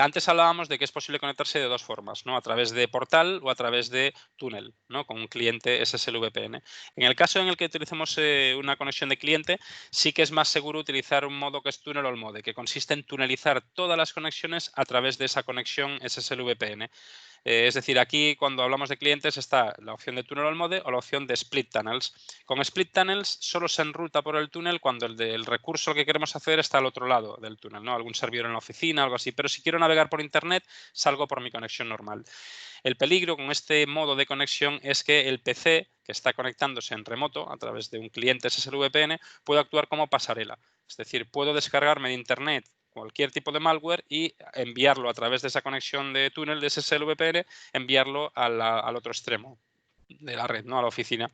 Antes hablábamos de que es posible conectarse de dos formas, ¿no? A través de portal o a través de túnel, ¿no? Con un cliente SSL VPN. En el caso en el que utilicemos una conexión de cliente, sí que es más seguro utilizar un modo que es túnel all mode, que consiste en tunelizar todas las conexiones a través de esa conexión SSL VPN. Es decir, aquí cuando hablamos de clientes está la opción de Tunnel all mode o la opción de Split Tunnels. Con Split Tunnels solo se enruta por el túnel cuando el recurso que queremos hacer está al otro lado del túnel, ¿no? Algún servidor en la oficina, algo así. Pero si quiero navegar por Internet, salgo por mi conexión normal. El peligro con este modo de conexión es que el PC que está conectándose en remoto a través de un cliente SSL VPN puede actuar como pasarela. Es decir, puedo descargarme de Internet cualquier tipo de malware y enviarlo a través de esa conexión de túnel de SSL VPN, enviarlo al otro extremo de la red, ¿no? A la oficina.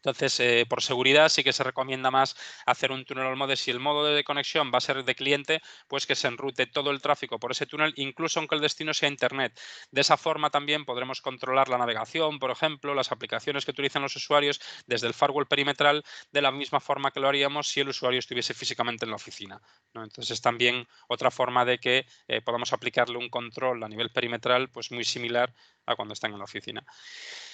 Entonces, por seguridad sí que se recomienda más hacer un túnel all mode. Si el modo de conexión va a ser de cliente, pues que se enrute todo el tráfico por ese túnel, incluso aunque el destino sea Internet. De esa forma también podremos controlar la navegación, por ejemplo, las aplicaciones que utilizan los usuarios desde el firewall perimetral, de la misma forma que lo haríamos si el usuario estuviese físicamente en la oficina, ¿no? Entonces, también otra forma de que podamos aplicarle un control a nivel perimetral pues muy similar a cuando están en la oficina.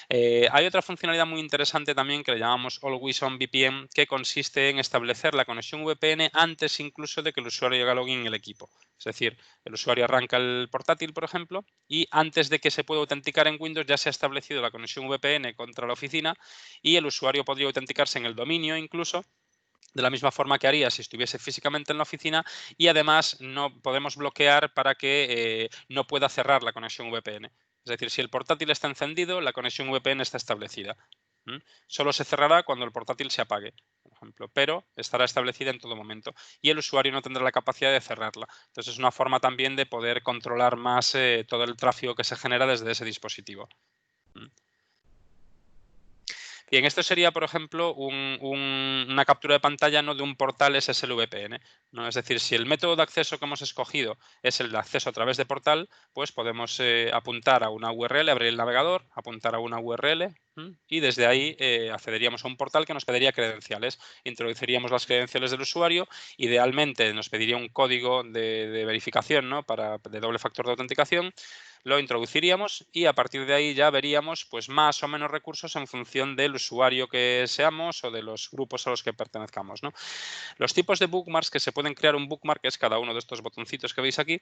Hay otra funcionalidad muy interesante también que le llamamos Always On VPN, que consiste en establecer la conexión VPN antes incluso de que el usuario llegue a login en el equipo. Es decir, el usuario arranca el portátil, por ejemplo, y antes de que se pueda autenticar en Windows ya se ha establecido la conexión VPN contra la oficina y el usuario podría autenticarse en el dominio incluso, de la misma forma que haría si estuviese físicamente en la oficina, y además no podemos bloquear para que no pueda cerrar la conexión VPN. Es decir, si el portátil está encendido, la conexión VPN está establecida. Solo se cerrará cuando el portátil se apague, por ejemplo, pero estará establecida en todo momento y el usuario no tendrá la capacidad de cerrarla. Entonces es una forma también de poder controlar más todo el tráfico que se genera desde ese dispositivo. Bien, esto sería, por ejemplo, una captura de pantalla, ¿no? De un portal SSL VPN, ¿no? Es decir, si el método de acceso que hemos escogido es el de acceso a través de portal, pues podemos apuntar a una URL, abrir el navegador, apuntar a una URL y desde ahí accederíamos a un portal que nos pediría credenciales. Introduciríamos las credenciales del usuario, idealmente nos pediría un código de verificación, ¿no? De doble factor de autenticación. Lo introduciríamos y a partir de ahí ya veríamos pues más o menos recursos en función del usuario que seamos o de los grupos a los que pertenezcamos, ¿no? Los tipos de bookmarks que se pueden crear, un bookmark es cada uno de estos botoncitos que veis aquí.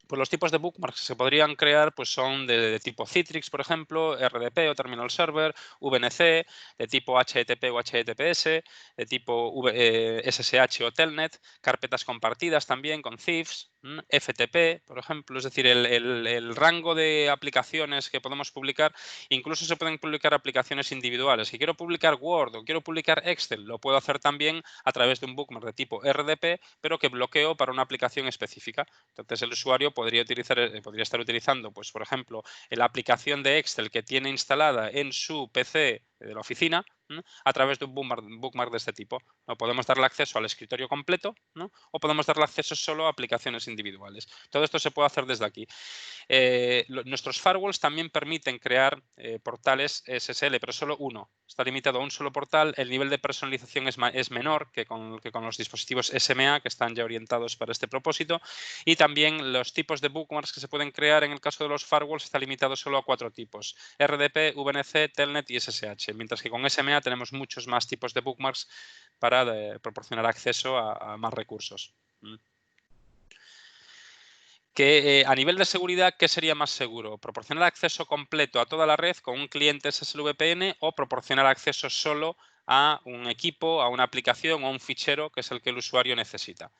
Pues los tipos de bookmarks que se podrían crear pues son de tipo Citrix, por ejemplo, RDP o Terminal Server, VNC, de tipo HTTP o HTTPS, de tipo SSH o Telnet, carpetas compartidas también con CIFS, FTP, por ejemplo. Es decir, el rango de aplicaciones que podemos publicar, incluso se pueden publicar aplicaciones individuales. Si quiero publicar Word o quiero publicar Excel, lo puedo hacer también a través de un bookmark de tipo RDP, pero que bloqueo para una aplicación específica. Entonces el usuario podría estar utilizando, pues, por ejemplo, la aplicación de Excel que tiene instalada en su PC de la oficina, ¿no? A través de un bookmark de este tipo. ¿No? Podemos darle acceso al escritorio completo, ¿no? O podemos darle acceso solo a aplicaciones individuales. Todo esto se puede hacer desde aquí. Nuestros firewalls también permiten crear portales SSL, pero solo uno. está limitado a un solo portal, el nivel de personalización es menor que con los dispositivos SMA, que están ya orientados para este propósito, y también los tipos de bookmarks que se pueden crear en el caso de los firewalls está limitado solo a 4 tipos: RDP, VNC, Telnet y SSH, mientras que con SMA tenemos muchos más tipos de bookmarks para proporcionar acceso a más recursos. Que a nivel de seguridad, ¿qué sería más seguro? ¿Proporcionar acceso completo a toda la red con un cliente SSL-VPN o proporcionar acceso solo a un equipo, a una aplicación o a un fichero que es el que el usuario necesita?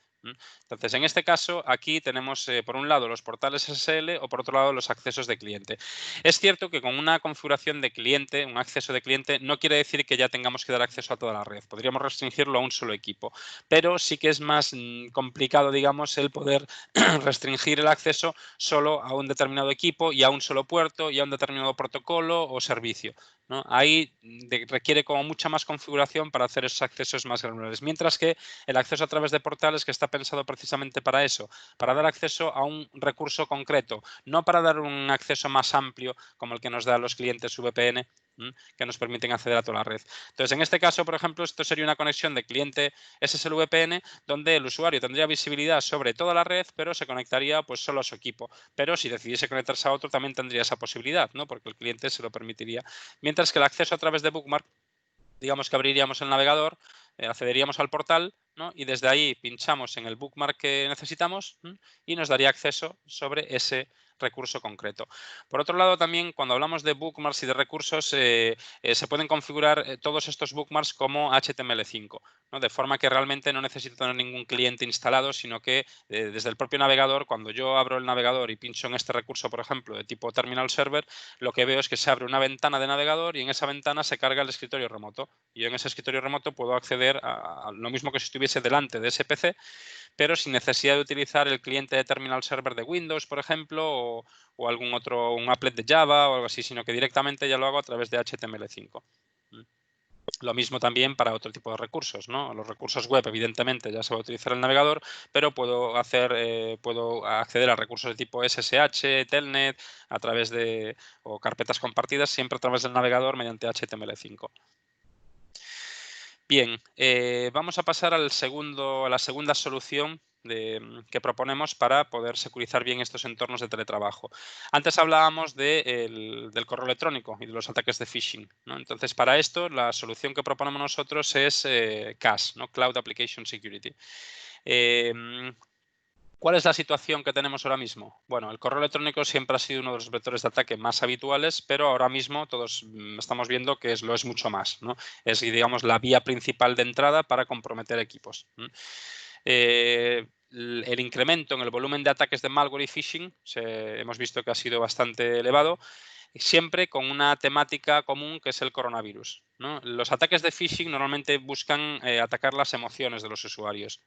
Entonces, en este caso, aquí tenemos por un lado los portales SSL o por otro lado los accesos de cliente. Es cierto que con una configuración de cliente, un acceso de cliente, no quiere decir que ya tengamos que dar acceso a toda la red. Podríamos restringirlo a un solo equipo, pero sí que es más complicado, digamos, el poder restringir el acceso solo a un determinado equipo y a un solo puerto y a un determinado protocolo o servicio, ¿no? Ahí requiere como mucha más configuración para hacer esos accesos más granulares, mientras que el acceso a través de portales, que está pensado precisamente para eso, para dar acceso a un recurso concreto, no para dar un acceso más amplio como el que nos da los clientes VPN, que nos permiten acceder a toda la red. Entonces, en este caso, por ejemplo, esto sería una conexión de cliente SSL-VPN donde el usuario tendría visibilidad sobre toda la red, pero se conectaría pues solo a su equipo. Pero si decidiese conectarse a otro, también tendría esa posibilidad, ¿no? Porque el cliente se lo permitiría. Mientras que el acceso a través de Bookmark, digamos que abriríamos el navegador, accederíamos al portal, ¿no? Y desde ahí pinchamos en el bookmark que necesitamos y nos daría acceso sobre ese recurso concreto. Por otro lado, también cuando hablamos de bookmarks y de recursos, se pueden configurar todos estos bookmarks como HTML5, ¿no? De forma que realmente no necesito tener ningún cliente instalado, sino que desde el propio navegador, cuando yo abro el navegador y pincho en este recurso, por ejemplo, de tipo terminal server, lo que veo es que se abre una ventana de navegador y en esa ventana se carga el escritorio remoto. Y yo en ese escritorio remoto puedo acceder a lo mismo que si estuviese delante de ese PC, pero sin necesidad de utilizar el cliente de terminal server de Windows, por ejemplo, o algún otro, un applet de Java o algo así, sino que directamente ya lo hago a través de HTML5. Lo mismo también para otro tipo de recursos, ¿no? Los recursos web, evidentemente, ya se va a utilizar el navegador, pero puedo acceder a recursos de tipo SSH, Telnet, a través de o carpetas compartidas, siempre a través del navegador mediante HTML5. Bien, vamos a pasar a la segunda solución que proponemos para poder securizar bien estos entornos de teletrabajo. Antes hablábamos del correo electrónico y de los ataques de phishing, ¿no? Entonces, para esto, la solución que proponemos nosotros es CAS, ¿no? Cloud Application Security. ¿Cuál es la situación que tenemos ahora mismo? Bueno, el correo electrónico siempre ha sido uno de los vectores de ataque más habituales, pero ahora mismo todos estamos viendo que lo es mucho más, ¿no? Es, digamos, la vía principal de entrada para comprometer equipos. El incremento en el volumen de ataques de malware y phishing hemos visto que ha sido bastante elevado, siempre con una temática común que es el coronavirus, ¿no? Los ataques de phishing normalmente buscan atacar las emociones de los usuarios,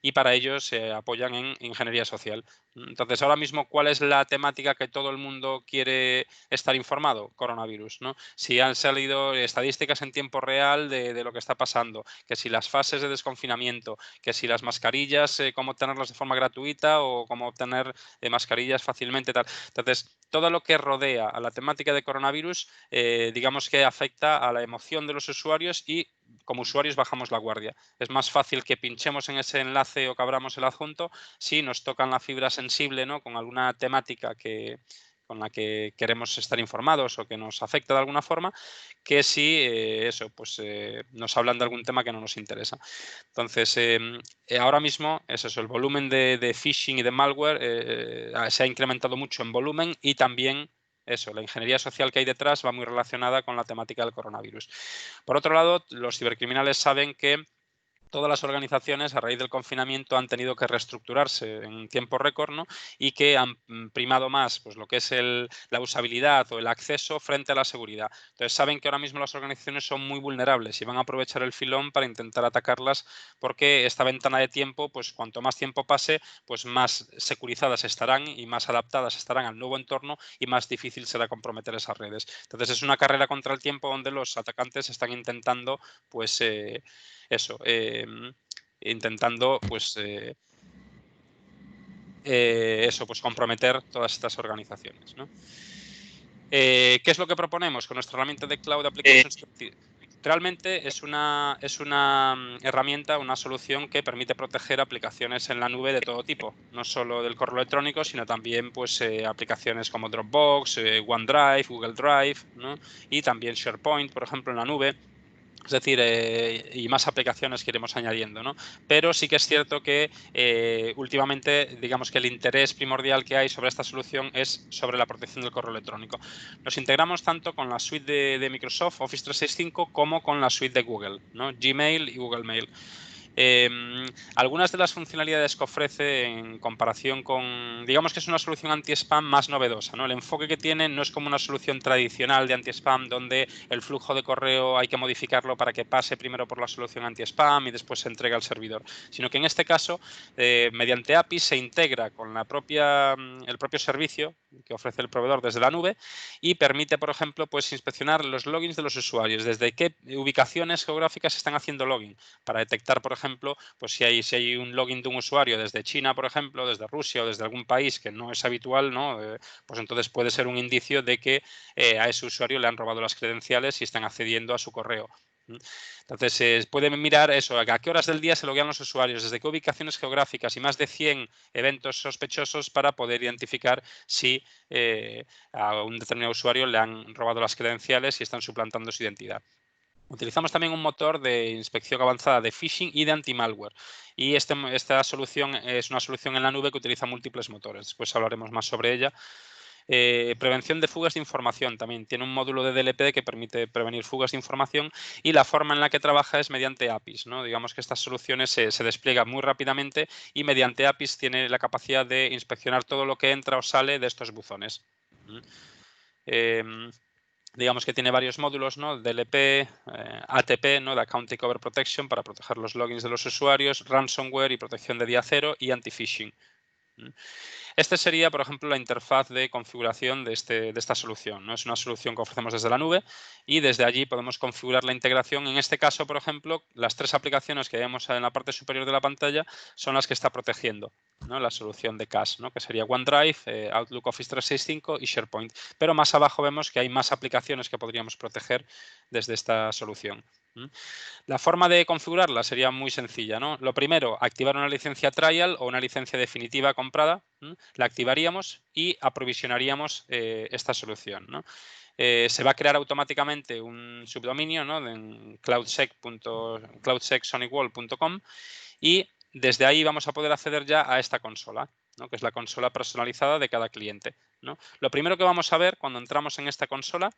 y para ello se apoyan en ingeniería social. Entonces, ahora mismo, ¿cuál es la temática que todo el mundo quiere estar informado? Coronavirus, ¿no? Si han salido estadísticas en tiempo real de lo que está pasando, que si las fases de desconfinamiento, que si las mascarillas, cómo obtenerlas de forma gratuita o cómo obtener mascarillas fácilmente, tal. Entonces, todo lo que rodea a la temática de coronavirus, digamos que afecta a la emoción de los usuarios y como usuarios bajamos la guardia. Es más fácil que pinchemos en ese enlace o que abramos el adjunto si nos tocan la fibra sensible, ¿no? Con alguna temática con la que queremos estar informados o que nos afecta de alguna forma, que si nos hablan de algún tema que no nos interesa. Entonces, ahora mismo es eso, el volumen de phishing y de malware se ha incrementado mucho en volumen y también eso, la ingeniería social que hay detrás va muy relacionada con la temática del coronavirus. Por otro lado, los cibercriminales saben que todas las organizaciones a raíz del confinamiento han tenido que reestructurarse en tiempo récord, ¿no? Y que han primado más pues, lo que es la usabilidad o el acceso frente a la seguridad. Entonces saben que ahora mismo las organizaciones son muy vulnerables y van a aprovechar el filón para intentar atacarlas porque esta ventana de tiempo, pues cuanto más tiempo pase, pues más securizadas estarán y más adaptadas estarán al nuevo entorno y más difícil será comprometer esas redes. Entonces es una carrera contra el tiempo donde los atacantes están intentando pues intentando pues comprometer todas estas organizaciones, ¿no? ¿Qué es lo que proponemos con nuestra herramienta de Cloud Application Security? realmente es una herramienta, una solución que permite proteger aplicaciones en la nube de todo tipo, no solo del correo electrónico, sino también pues, aplicaciones como Dropbox, OneDrive, Google Drive, ¿no? Y también SharePoint, por ejemplo, en la nube. Es decir, y más aplicaciones que iremos añadiendo, ¿no? Pero sí que es cierto que últimamente, digamos que el interés primordial que hay sobre esta solución es sobre la protección del correo electrónico. Nos integramos tanto con la suite de Microsoft, Office 365, como con la suite de Google, ¿no? Gmail y Google Mail. Algunas de las funcionalidades que ofrece en comparación con, digamos que es una solución anti-spam más novedosa, ¿no? El enfoque que tiene no es como una solución tradicional de anti-spam donde el flujo de correo hay que modificarlo para que pase primero por la solución anti-spam y después se entrega al servidor, sino que en este caso, mediante API se integra con el propio servicio que ofrece el proveedor desde la nube y permite, por ejemplo, pues inspeccionar los logins de los usuarios, desde qué ubicaciones geográficas están haciendo login, para detectar, por ejemplo, pues si hay un login de un usuario desde China, por ejemplo, desde Rusia o desde algún país que no es habitual, ¿no? Pues entonces puede ser un indicio de que a ese usuario le han robado las credenciales y están accediendo a su correo. Entonces, pueden mirar eso, a qué horas del día se loguean los usuarios, desde qué ubicaciones geográficas y más de 100 eventos sospechosos para poder identificar si a un determinado usuario le han robado las credenciales y están suplantando su identidad. Utilizamos también un motor de inspección avanzada de phishing y de anti-malware. Y esta solución es una solución en la nube que utiliza múltiples motores. Después hablaremos más sobre ella. Prevención de fugas de información. También tiene un módulo de DLP que permite prevenir fugas de información y la forma en la que trabaja es mediante APIs, ¿no? Digamos que estas soluciones se despliegan muy rápidamente y mediante APIs tiene la capacidad de inspeccionar todo lo que entra o sale de estos buzones. Digamos que tiene varios módulos, ¿no? DLP, ATP, ¿no? De Account Takeover Protection para proteger los logins de los usuarios, ransomware y protección de día cero y anti-phishing. Este sería, por ejemplo, la interfaz de configuración de esta solución, ¿no? Es una solución que ofrecemos desde la nube y desde allí podemos configurar la integración. En este caso, por ejemplo, las 3 aplicaciones que vemos en la parte superior de la pantalla son las que está protegiendo, ¿no? La solución de CAS, ¿no? Que sería OneDrive, Outlook Office 365 y SharePoint. Pero más abajo vemos que hay más aplicaciones que podríamos proteger desde esta solución. La forma de configurarla sería muy sencilla, ¿no? Lo primero, activar una licencia trial o una licencia definitiva comprada. La activaríamos y aprovisionaríamos esta solución, ¿no? Se va a crear automáticamente un subdominio, ¿no? En cloudsec.sonicwall.com y desde ahí vamos a poder acceder ya a esta consola, ¿no? Que es la consola personalizada de cada cliente, ¿no? Lo primero que vamos a ver cuando entramos en esta consola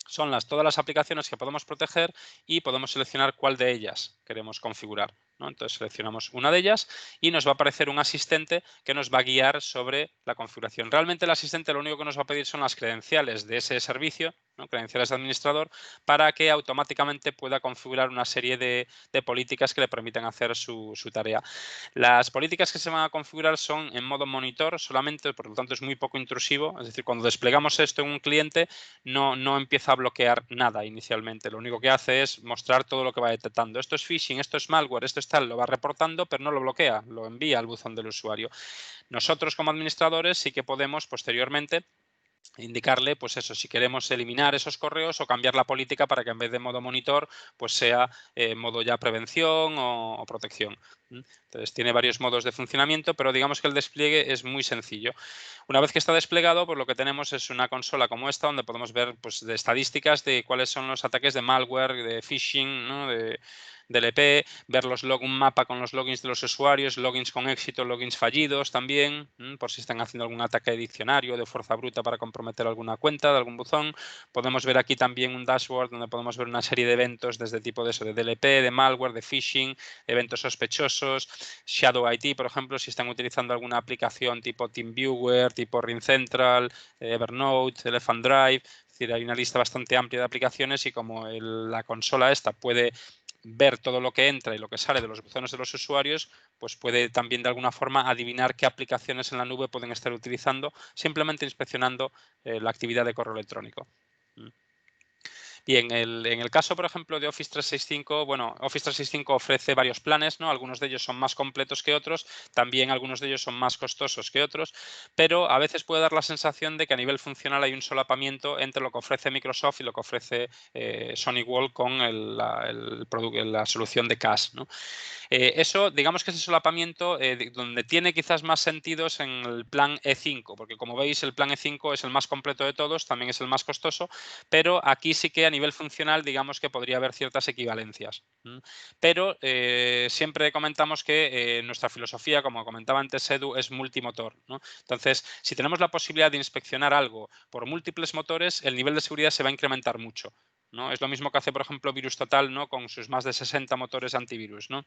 son todas las aplicaciones que podemos proteger y podemos seleccionar cuál de ellas queremos configurar, ¿no? Entonces seleccionamos una de ellas y nos va a aparecer un asistente que nos va a guiar sobre la configuración. Realmente el asistente lo único que nos va a pedir son las credenciales de ese servicio, ¿no? Credenciales de administrador, para que automáticamente pueda configurar una serie de políticas que le permitan hacer su tarea. Las políticas que se van a configurar son en modo monitor solamente, por lo tanto es muy poco intrusivo. Es decir, cuando desplegamos esto en un cliente no empieza a bloquear nada inicialmente. Lo único que hace es mostrar todo lo que va detectando. Esto es phishing, esto es malware, esto es tal, lo va reportando, pero no lo bloquea, lo envía al buzón del usuario. Nosotros como administradores sí que podemos posteriormente indicarle, pues eso, si queremos eliminar esos correos o cambiar la política para que en vez de modo monitor, pues sea modo ya prevención o protección. Entonces tiene varios modos de funcionamiento, pero digamos que el despliegue es muy sencillo. Una vez que está desplegado, pues lo que tenemos es una consola como esta, donde podemos ver pues, de estadísticas de cuáles son los ataques de malware, de phishing, ¿no? de DLP, ver un mapa con los logins de los usuarios, logins con éxito, logins fallidos también, por si están haciendo algún ataque de diccionario, de fuerza bruta para comprometer alguna cuenta de algún buzón. Podemos ver aquí también un dashboard donde podemos ver una serie de eventos desde tipo de eso, de DLP, de malware, de phishing, eventos sospechosos, Shadow IT, por ejemplo, si están utilizando alguna aplicación tipo TeamViewer, tipo RingCentral, Evernote, Elephant Drive. Es decir, hay una lista bastante amplia de aplicaciones y como la consola esta puede ver todo lo que entra y lo que sale de los buzones de los usuarios, pues puede también de alguna forma adivinar qué aplicaciones en la nube pueden estar utilizando simplemente inspeccionando la actividad de correo electrónico. Bien, en el caso, por ejemplo, de Office 365, bueno, Office 365 ofrece varios planes, ¿no? Algunos de ellos son más completos que otros, también algunos de ellos son más costosos que otros, pero a veces puede dar la sensación de que a nivel funcional hay un solapamiento entre lo que ofrece Microsoft y lo que ofrece SonicWall con la solución de CAS, ¿no? Eso, digamos que ese solapamiento, donde tiene quizás más sentido es en el plan E5, porque como veis el plan E5 es el más completo de todos, también es el más costoso, pero aquí sí que a nivel funcional digamos que podría haber ciertas equivalencias. Pero siempre comentamos que nuestra filosofía, como comentaba antes Edu, es multimotor, ¿no? Entonces, si tenemos la posibilidad de inspeccionar algo por múltiples motores, el nivel de seguridad se va a incrementar mucho, ¿no? Es lo mismo que hace, por ejemplo, VirusTotal, ¿no? Con sus más de 60 motores antivirus, ¿no?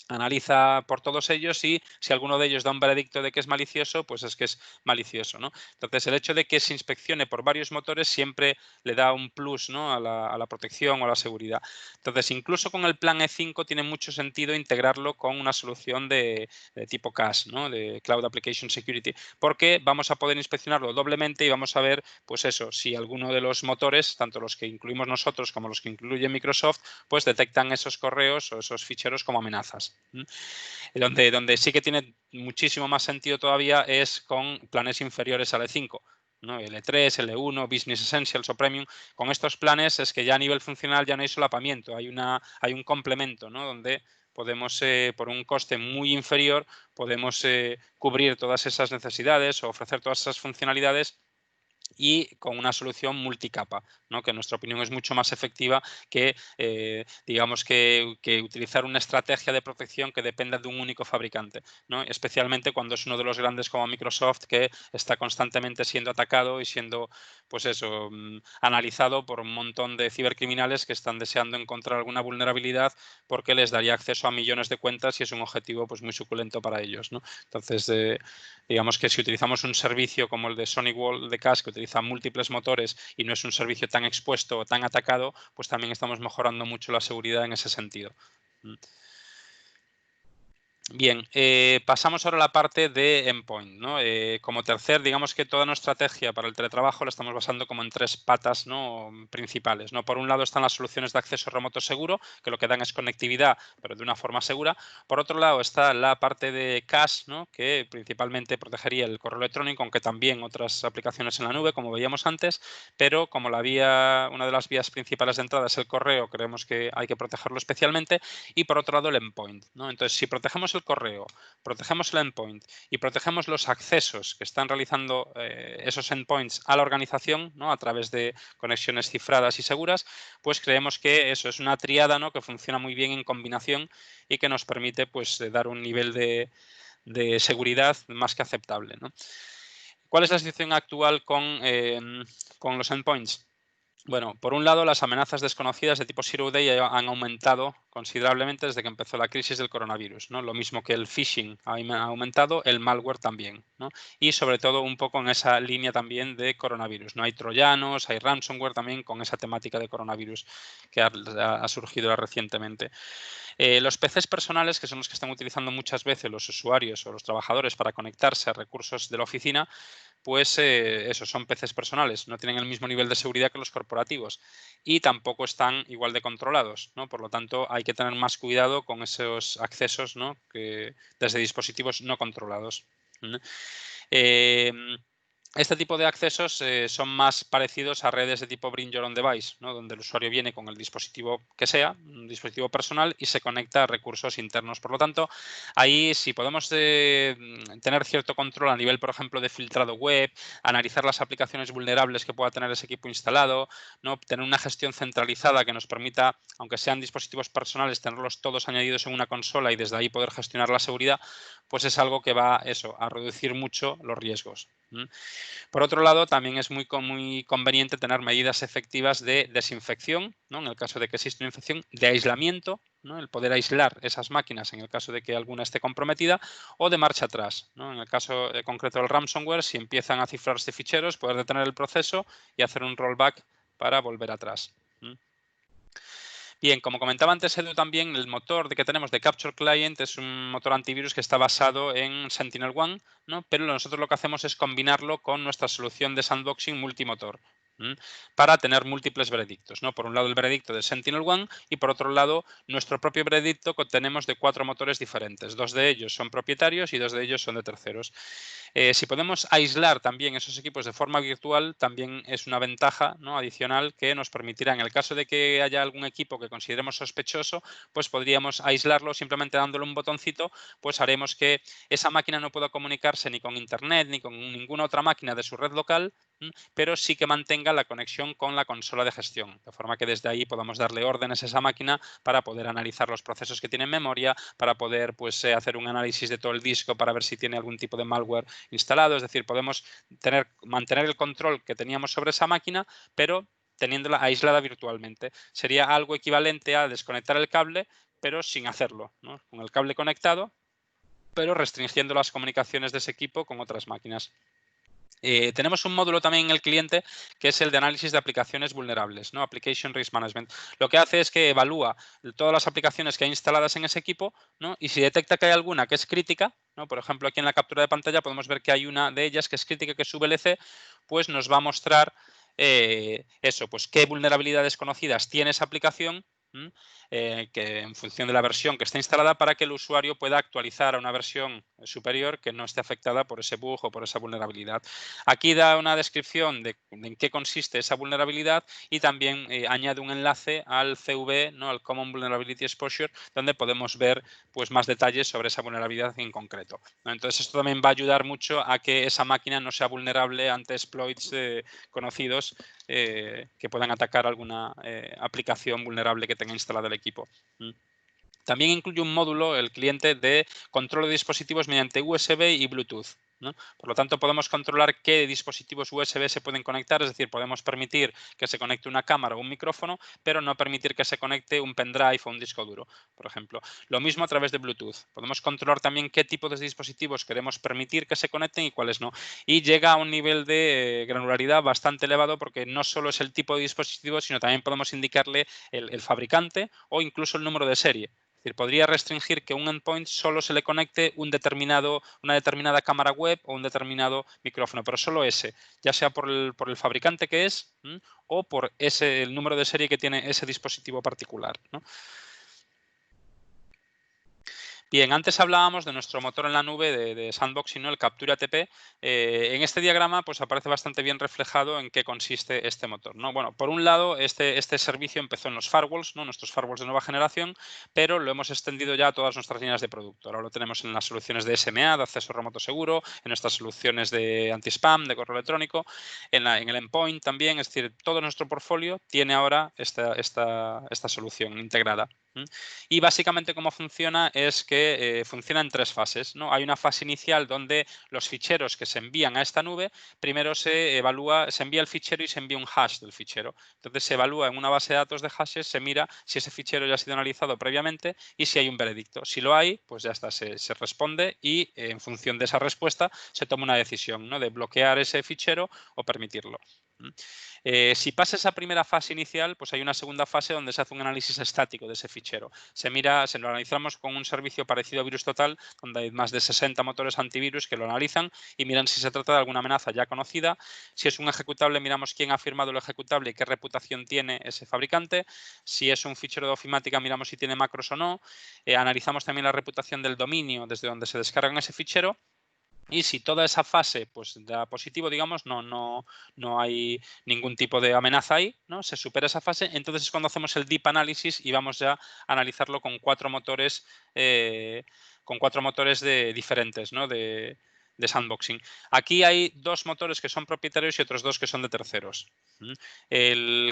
Analiza por todos ellos y si alguno de ellos da un veredicto de que es malicioso, pues es que es malicioso, ¿no? Entonces, el hecho de que se inspeccione por varios motores siempre le da un plus, ¿no? a la protección o a la seguridad. Entonces, incluso con el plan E5 tiene mucho sentido integrarlo con una solución de tipo CAS, ¿no? De Cloud Application Security, porque vamos a poder inspeccionarlo doblemente y vamos a ver, pues eso, si alguno de los motores, tanto los que incluimos nosotros como los que incluye Microsoft, pues detectan esos correos o esos ficheros como amenazas. Donde sí que tiene muchísimo más sentido todavía es con planes inferiores al E5. ¿no? L3, L1, Business Essentials o Premium. Con estos planes es que ya a nivel funcional ya no hay solapamiento, hay un complemento, ¿no? Donde podemos, por un coste muy inferior, podemos cubrir todas esas necesidades o ofrecer todas esas funcionalidades y con una solución multicapa, ¿no? que en nuestra opinión es mucho más efectiva que, digamos, que utilizar una estrategia de protección que dependa de un único fabricante, ¿no? especialmente cuando es uno de los grandes como Microsoft que está constantemente siendo atacado y siendo, pues eso, analizado por un montón de cibercriminales que están deseando encontrar alguna vulnerabilidad porque les daría acceso a millones de cuentas y es un objetivo pues, muy suculento para ellos, ¿no? Entonces, digamos que si utilizamos un servicio como el de SonicWall de CAS, que utiliza múltiples motores y no es un servicio tan expuesto o tan atacado, pues también estamos mejorando mucho la seguridad en ese sentido. Bien, pasamos ahora a la parte de endpoint, ¿no? Como tercer, digamos que toda nuestra estrategia para el teletrabajo la estamos basando como en tres patas, ¿no? principales, ¿no? Por un lado están las soluciones de acceso remoto seguro, que lo que dan es conectividad, pero de una forma segura. Por otro lado está la parte de CAS, ¿no? Que principalmente protegería el correo electrónico, aunque también otras aplicaciones en la nube, como veíamos antes, pero como una de las vías principales de entrada es el correo, creemos que hay que protegerlo especialmente. Y por otro lado el endpoint, ¿no? Entonces, si protegemos el correo, protegemos el endpoint y protegemos los accesos que están realizando esos endpoints a la organización, ¿no? a través de conexiones cifradas y seguras, pues creemos que eso es una tríada, ¿no? que funciona muy bien en combinación y que nos permite pues, dar un nivel de seguridad más que aceptable, ¿no? ¿Cuál es la situación actual con los endpoints? Bueno, por un lado, las amenazas desconocidas de tipo Zero Day han aumentado considerablemente desde que empezó la crisis del coronavirus, ¿no? Lo mismo que el phishing ha aumentado, el malware también, ¿no? Y sobre todo un poco en esa línea también de coronavirus, ¿no? Hay troyanos, hay ransomware también con esa temática de coronavirus que ha surgido recientemente. Los PCs personales, que son los que están utilizando muchas veces los usuarios o los trabajadores para conectarse a recursos de la oficina, pues eso, son PCs personales, no tienen el mismo nivel de seguridad que los corporativos y tampoco están igual de controlados, ¿no? Por lo tanto, hay que tener más cuidado con esos accesos, ¿no? que desde dispositivos no controlados. Este tipo de accesos son más parecidos a redes de tipo Bring Your Own Device, ¿no? donde el usuario viene con el dispositivo que sea, un dispositivo personal, y se conecta a recursos internos. Por lo tanto, ahí sí podemos tener cierto control a nivel, por ejemplo, de filtrado web, analizar las aplicaciones vulnerables que pueda tener ese equipo instalado, ¿no? tener una gestión centralizada que nos permita, aunque sean dispositivos personales, tenerlos todos añadidos en una consola y desde ahí poder gestionar la seguridad, pues es algo que va a reducir mucho los riesgos. Por otro lado, también es muy conveniente tener medidas efectivas de desinfección, ¿no? en el caso de que exista una infección, de aislamiento, ¿no? el poder aislar esas máquinas en el caso de que alguna esté comprometida, o de marcha atrás. ¿no? En el caso concreto del ransomware, si empiezan a cifrarse ficheros, poder detener el proceso y hacer un rollback para volver atrás. Bien, como comentaba antes Edu también, el motor que tenemos de Capture Client es un motor antivirus que está basado en SentinelOne, ¿no? pero nosotros lo que hacemos es combinarlo con nuestra solución de sandboxing multimotor. para tener múltiples veredictos, ¿no? Por un lado el veredicto de SentinelOne y por otro lado nuestro propio veredicto que obtenemos de 4 motores diferentes. 2 de ellos son propietarios y 2 de ellos son de terceros. Si podemos aislar también esos equipos de forma virtual, también es una ventaja, ¿no?, adicional que nos permitirá, en el caso de que haya algún equipo que consideremos sospechoso, pues podríamos aislarlo simplemente dándole un botoncito, pues haremos que esa máquina no pueda comunicarse ni con Internet ni con ninguna otra máquina de su red local, pero sí que mantenga la conexión con la consola de gestión, de forma que desde ahí podamos darle órdenes a esa máquina para poder analizar los procesos que tiene en memoria, para poder pues, hacer un análisis de todo el disco para ver si tiene algún tipo de malware instalado. Es decir, podemos mantener el control que teníamos sobre esa máquina, pero teniéndola aislada virtualmente. Sería algo equivalente a desconectar el cable, pero sin hacerlo, ¿no? Con el cable conectado, pero restringiendo las comunicaciones de ese equipo con otras máquinas. Tenemos un módulo también en el cliente que es el de análisis de aplicaciones vulnerables, ¿no? Application Risk Management. Lo que hace es que evalúa todas las aplicaciones que hay instaladas en ese equipo, ¿no? Y si detecta que hay alguna que es crítica, ¿no? Por ejemplo, aquí en la captura de pantalla podemos ver que hay una de ellas que es crítica, que es VLC, pues nos va a mostrar eso, pues qué vulnerabilidades conocidas tiene esa aplicación, que en función de la versión que está instalada, para que el usuario pueda actualizar a una versión superior que no esté afectada por ese bug o por esa vulnerabilidad. Aquí da una descripción de en qué consiste esa vulnerabilidad y también añade un enlace al CV, ¿no?, al Common Vulnerability Exposure, donde podemos ver pues, más detalles sobre esa vulnerabilidad en concreto, ¿no? Entonces esto también va a ayudar mucho a que esa máquina no sea vulnerable ante exploits conocidos que puedan atacar alguna aplicación vulnerable que tenga instalado el equipo. También incluye un módulo, el cliente, de control de dispositivos mediante USB y Bluetooth, ¿no? Por lo tanto, podemos controlar qué dispositivos USB se pueden conectar, es decir, podemos permitir que se conecte una cámara o un micrófono, pero no permitir que se conecte un pendrive o un disco duro, por ejemplo. Lo mismo a través de Bluetooth. Podemos controlar también qué tipo de dispositivos queremos permitir que se conecten y cuáles no. Y llega a un nivel de granularidad bastante elevado, porque no solo es el tipo de dispositivo, sino también podemos indicarle el fabricante o incluso el número de serie. Es decir, podría restringir que un endpoint solo se le conecte una determinada cámara web o un determinado micrófono, pero solo ese, ya sea por el fabricante que es o por el número de serie que tiene ese dispositivo particular, ¿no? Bien, antes hablábamos de nuestro motor en la nube de sandboxing, ¿no?, el Capture ATP. En este diagrama pues, aparece bastante bien reflejado en qué consiste este motor, ¿no? Bueno, por un lado, este servicio empezó en los firewalls, ¿no?, nuestros firewalls de nueva generación, pero lo hemos extendido ya a todas nuestras líneas de producto. Ahora lo tenemos en las soluciones de SMA, de acceso remoto seguro, en nuestras soluciones de anti-spam, de correo electrónico, en el endpoint también. Es decir, todo nuestro portfolio tiene ahora esta solución integrada. Y básicamente cómo funciona es que funciona en 3 fases, ¿no? Hay una fase inicial donde los ficheros que se envían a esta nube, primero se envía el fichero y se envía un hash del fichero. Entonces se evalúa en una base de datos de hashes, se mira si ese fichero ya ha sido analizado previamente y si hay un veredicto. Si lo hay, pues ya está, se responde y en función de esa respuesta se toma una decisión, ¿no?, de bloquear ese fichero o permitirlo. Si pasa esa primera fase inicial, pues hay una segunda fase donde se hace un análisis estático de ese fichero. Se lo analizamos con un servicio parecido a VirusTotal, donde hay más de 60 motores antivirus que lo analizan y miran si se trata de alguna amenaza ya conocida. Si es un ejecutable, miramos quién ha firmado el ejecutable y qué reputación tiene ese fabricante. Si es un fichero de ofimática, miramos si tiene macros o no. Analizamos también la reputación del dominio desde donde se descargan ese fichero. Y si toda esa fase pues, da positivo, digamos, no hay ningún tipo de amenaza ahí, ¿no?, se supera esa fase, entonces es cuando hacemos el deep analysis y vamos ya a analizarlo con 4 motores, diferentes, ¿no?, de sandboxing. Aquí hay 2 motores que son propietarios y otros 2 que son de terceros.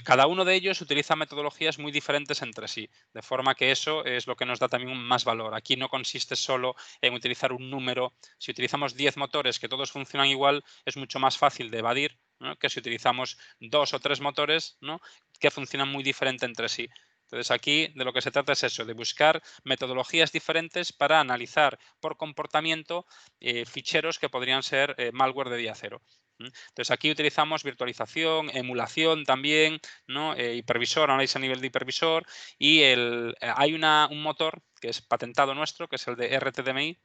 Cada uno de ellos utiliza metodologías muy diferentes entre sí, de forma que eso es lo que nos da también más valor. Aquí no consiste solo en utilizar un número. Si utilizamos 10 motores que todos funcionan igual, es mucho más fácil de evadir, ¿no?, que si utilizamos 2 o 3 motores, ¿no?, que funcionan muy diferente entre sí. Entonces aquí de lo que se trata es eso, de buscar metodologías diferentes para analizar por comportamiento ficheros que podrían ser malware de día cero. Entonces aquí utilizamos virtualización, emulación también, ¿no?, hipervisor, análisis a nivel de hipervisor, y hay un motor que es patentado nuestro, que es el de RTDMI,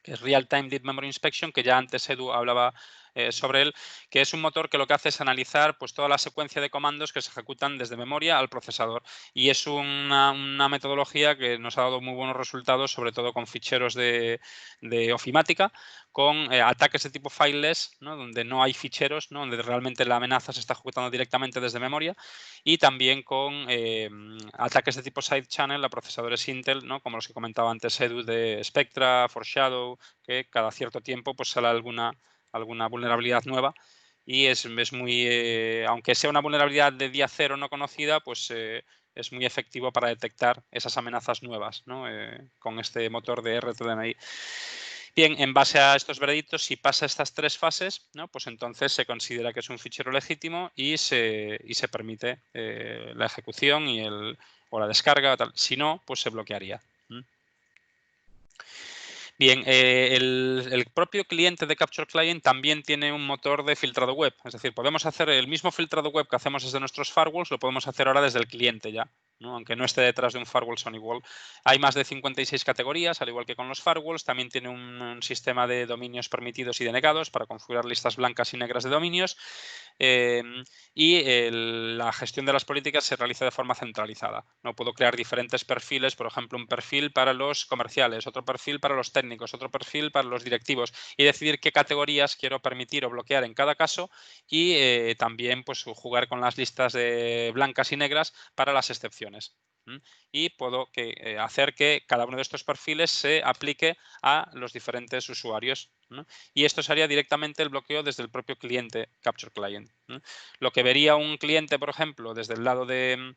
que es Real Time Deep Memory Inspection, que ya antes Edu hablaba sobre él, que es un motor que lo que hace es analizar pues, toda la secuencia de comandos que se ejecutan desde memoria al procesador. Y es una metodología que nos ha dado muy buenos resultados, sobre todo con ficheros de ofimática, con ataques de tipo fileless, ¿no? Donde no hay ficheros, ¿no? Donde realmente la amenaza se está ejecutando directamente desde memoria, y también con ataques de tipo side channel a procesadores Intel, ¿no? Como los que comentaba antes Edu, de Spectra, Foreshadow, que cada cierto tiempo pues sale alguna vulnerabilidad nueva, y es muy, aunque sea una vulnerabilidad de día cero no conocida, pues es muy efectivo para detectar esas amenazas nuevas, ¿no? Con este motor de RTDMI. Bien, en base a estos veredictos, si pasa estas 3 fases, ¿no? Pues entonces se considera que es un fichero legítimo y se permite la ejecución o la descarga. Tal. Si no, pues se bloquearía. Bien, el propio cliente de Capture Client también tiene un motor de filtrado web. Es decir, podemos hacer el mismo filtrado web que hacemos desde nuestros firewalls, lo podemos hacer ahora desde el cliente ya, ¿no? Aunque no esté detrás de un firewall SonyWall. Hay más de 56 categorías, al igual que con los firewalls. También tiene un sistema de dominios permitidos y denegados para configurar listas blancas y negras de dominios. La gestión de las políticas se realiza de forma centralizada. No puedo crear diferentes perfiles, por ejemplo, un perfil para los comerciales, otro perfil para los técnicos, otro perfil para los directivos, y decidir qué categorías quiero permitir o bloquear en cada caso, y también pues, jugar con las listas de blancas y negras para las excepciones. Y puedo hacer que cada uno de estos perfiles se aplique a los diferentes usuarios, ¿no? Y esto sería directamente el bloqueo desde el propio cliente Capture Client, ¿no? Lo que vería un cliente, por ejemplo, desde el lado de...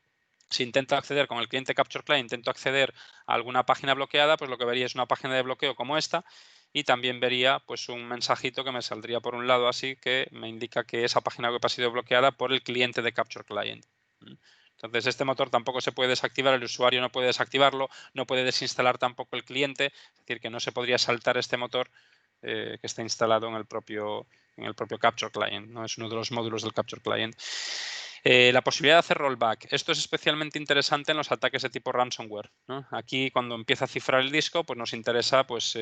Si intento acceder con el cliente Capture Client, intento acceder a alguna página bloqueada, pues lo que vería es una página de bloqueo como esta, y también vería pues un mensajito que me saldría por un lado así, que me indica que esa página web ha sido bloqueada por el cliente de Capture Client. Entonces, este motor tampoco se puede desactivar, el usuario no puede desactivarlo, no puede desinstalar tampoco el cliente, es decir, que no se podría saltar este motor que está instalado en el propio Capture Client, ¿no? Es uno de los módulos del Capture Client. La posibilidad de hacer rollback. Esto es especialmente interesante en los ataques de tipo ransomware, ¿no? Aquí, cuando empieza a cifrar el disco, pues nos interesa pues,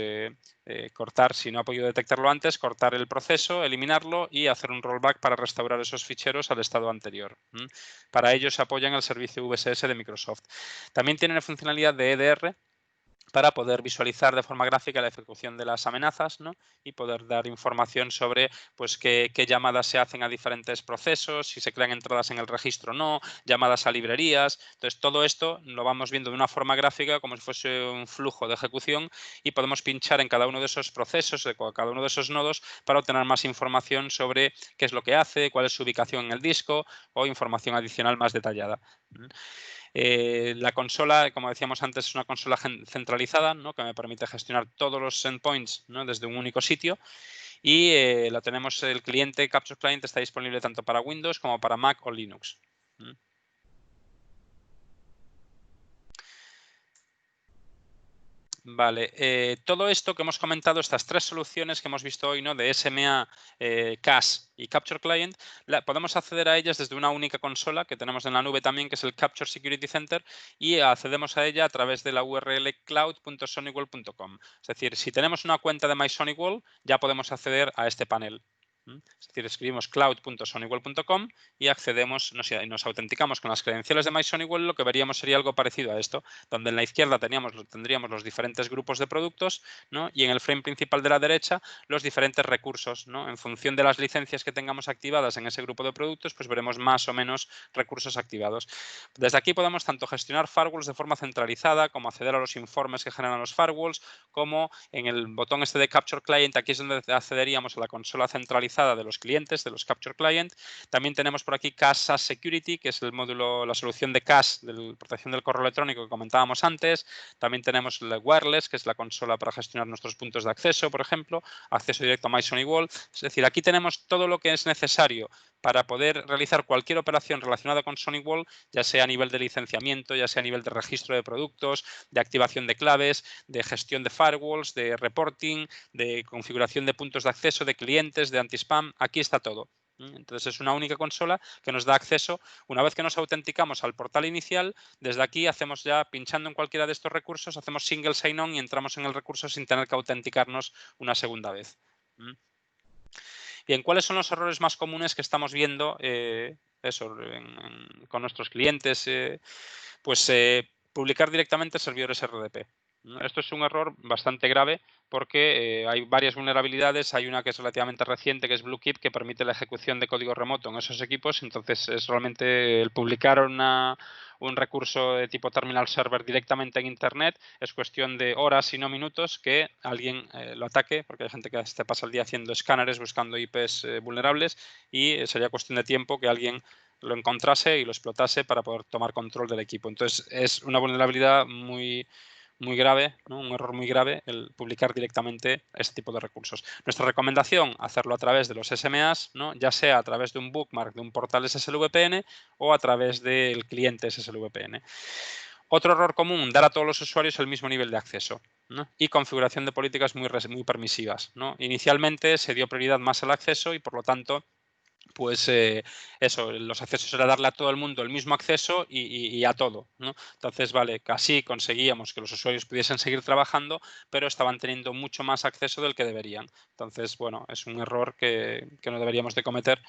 cortar, si no ha podido detectarlo antes, cortar el proceso, eliminarlo y hacer un rollback para restaurar esos ficheros al estado anterior. Para ello se apoya en el servicio VSS de Microsoft. También tiene la funcionalidad de EDR, para poder visualizar de forma gráfica la ejecución de las amenazas, ¿no? Y poder dar información sobre pues, qué llamadas se hacen a diferentes procesos, si se crean entradas en el registro o no, llamadas a librerías. Entonces, todo esto lo vamos viendo de una forma gráfica como si fuese un flujo de ejecución, y podemos pinchar en cada uno de esos procesos, de cada uno de esos nodos, para obtener más información sobre qué es lo que hace, cuál es su ubicación en el disco o información adicional más detallada. La consola, como decíamos antes, es una consola centralizada, ¿no? Que me permite gestionar todos los endpoints, ¿no? Desde un único sitio, y el cliente Capture Client está disponible tanto para Windows como para Mac o Linux. Vale, todo esto que hemos comentado, estas 3 soluciones que hemos visto hoy, ¿no? De SMA, CAS y Capture Client, podemos acceder a ellas desde una única consola que tenemos en la nube también, que es el Capture Security Center, y accedemos a ella a través de la URL cloud.sonywall.com. Es decir, si tenemos una cuenta de MySonywall, ya podemos acceder a este panel. Es decir, escribimos cloud.sonywall.com y accedemos, nos autenticamos con las credenciales de MySonywall. Lo que veríamos sería algo parecido a esto, donde en la izquierda tendríamos los diferentes grupos de productos, ¿no? Y en el frame principal de la derecha los diferentes recursos, ¿no? En función de las licencias que tengamos activadas en ese grupo de productos, pues veremos más o menos recursos activados. Desde aquí podemos tanto gestionar firewalls de forma centralizada, como acceder a los informes que generan los firewalls, como en el botón este de Capture Client. Aquí es donde accederíamos a la consola centralizada de los clientes, de los Capture Client. También tenemos por aquí CAS SaaS Security, que es el módulo, la solución de CAS, de protección del correo electrónico que comentábamos antes. También tenemos el Wireless, que es la consola para gestionar nuestros puntos de acceso, por ejemplo, acceso directo a MySonywall. Es decir, aquí tenemos todo lo que es necesario para poder realizar cualquier operación relacionada con SonyWall, ya sea a nivel de licenciamiento, ya sea a nivel de registro de productos, de activación de claves, de gestión de firewalls, de reporting, de configuración de puntos de acceso, de clientes, de anti-spam. Aquí está todo. Entonces es una única consola que nos da acceso. Una vez que nos autenticamos al portal inicial, desde aquí hacemos ya, pinchando en cualquiera de estos recursos, hacemos single sign-on y entramos en el recurso sin tener que autenticarnos una segunda vez. Bien, ¿cuáles son los errores más comunes que estamos viendo con nuestros clientes? Publicar directamente servidores RDP, ¿no? Esto es un error bastante grave porque hay varias vulnerabilidades. Hay una que es relativamente reciente, que es BlueKeep, que permite la ejecución de código remoto en esos equipos. Entonces, es realmente el publicar un recurso de tipo terminal server directamente en Internet. Es cuestión de horas y no minutos que alguien lo ataque, porque hay gente que se pasa el día haciendo escáneres buscando IPs vulnerables, y sería cuestión de tiempo que alguien lo encontrase y lo explotase para poder tomar control del equipo. Entonces, es una vulnerabilidad muy grave, ¿no? Un error muy grave el publicar directamente este tipo de recursos. Nuestra recomendación, hacerlo a través de los SMAs, ¿no? Ya sea a través de un bookmark de un portal SSL-VPN o a través del cliente SSL-VPN. Otro error común, dar a todos los usuarios el mismo nivel de acceso, ¿no? Y configuración de políticas muy permisivas, ¿no? Inicialmente se dio prioridad más al acceso y, por lo tanto, pues los accesos era darle a todo el mundo el mismo acceso y a todo, ¿no? Entonces, vale, casi conseguíamos que los usuarios pudiesen seguir trabajando, pero estaban teniendo mucho más acceso del que deberían. Entonces, bueno, es un error que no deberíamos de cometer.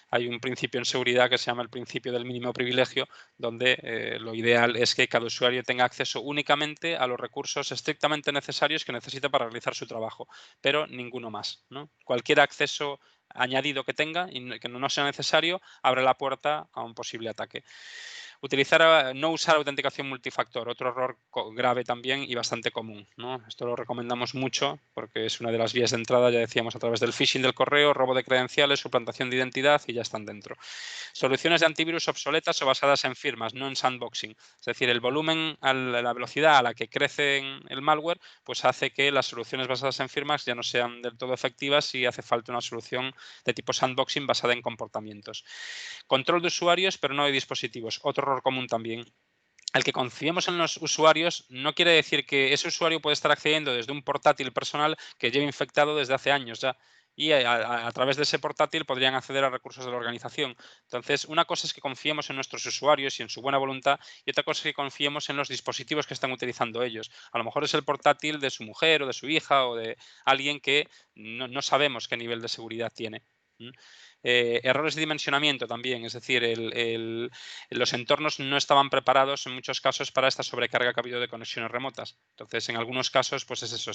Hay un principio en seguridad que se llama el principio del mínimo privilegio, donde lo ideal es que cada usuario tenga acceso únicamente a los recursos estrictamente necesarios que necesita para realizar su trabajo, pero ninguno más, ¿no? Cualquier acceso añadido que tenga y que no sea necesario abre la puerta a un posible ataque. No usar autenticación multifactor, otro error grave también y bastante común, ¿no? Esto lo recomendamos mucho porque es una de las vías de entrada, ya decíamos, a través del phishing del correo, robo de credenciales, suplantación de identidad, y ya están dentro. Soluciones de antivirus obsoletas o basadas en firmas, no en sandboxing. Es decir, el volumen, la velocidad a la que crece el malware, pues hace que las soluciones basadas en firmas ya no sean del todo efectivas y hace falta una solución de tipo sandboxing basada en comportamientos. Control de usuarios, pero no de dispositivos. Otro error común también. El que confiemos en los usuarios no quiere decir que ese usuario puede estar accediendo desde un portátil personal que lleve infectado desde hace años ya. Y a través de ese portátil podrían acceder a recursos de la organización. Entonces, una cosa es que confiemos en nuestros usuarios y en su buena voluntad, y otra cosa es que confiemos en los dispositivos que están utilizando ellos. A lo mejor es el portátil de su mujer o de su hija o de alguien que no sabemos qué nivel de seguridad tiene. Errores de dimensionamiento también, es decir, los entornos no estaban preparados en muchos casos para esta sobrecarga que ha habido de conexiones remotas. Entonces, en algunos casos, pues es eso,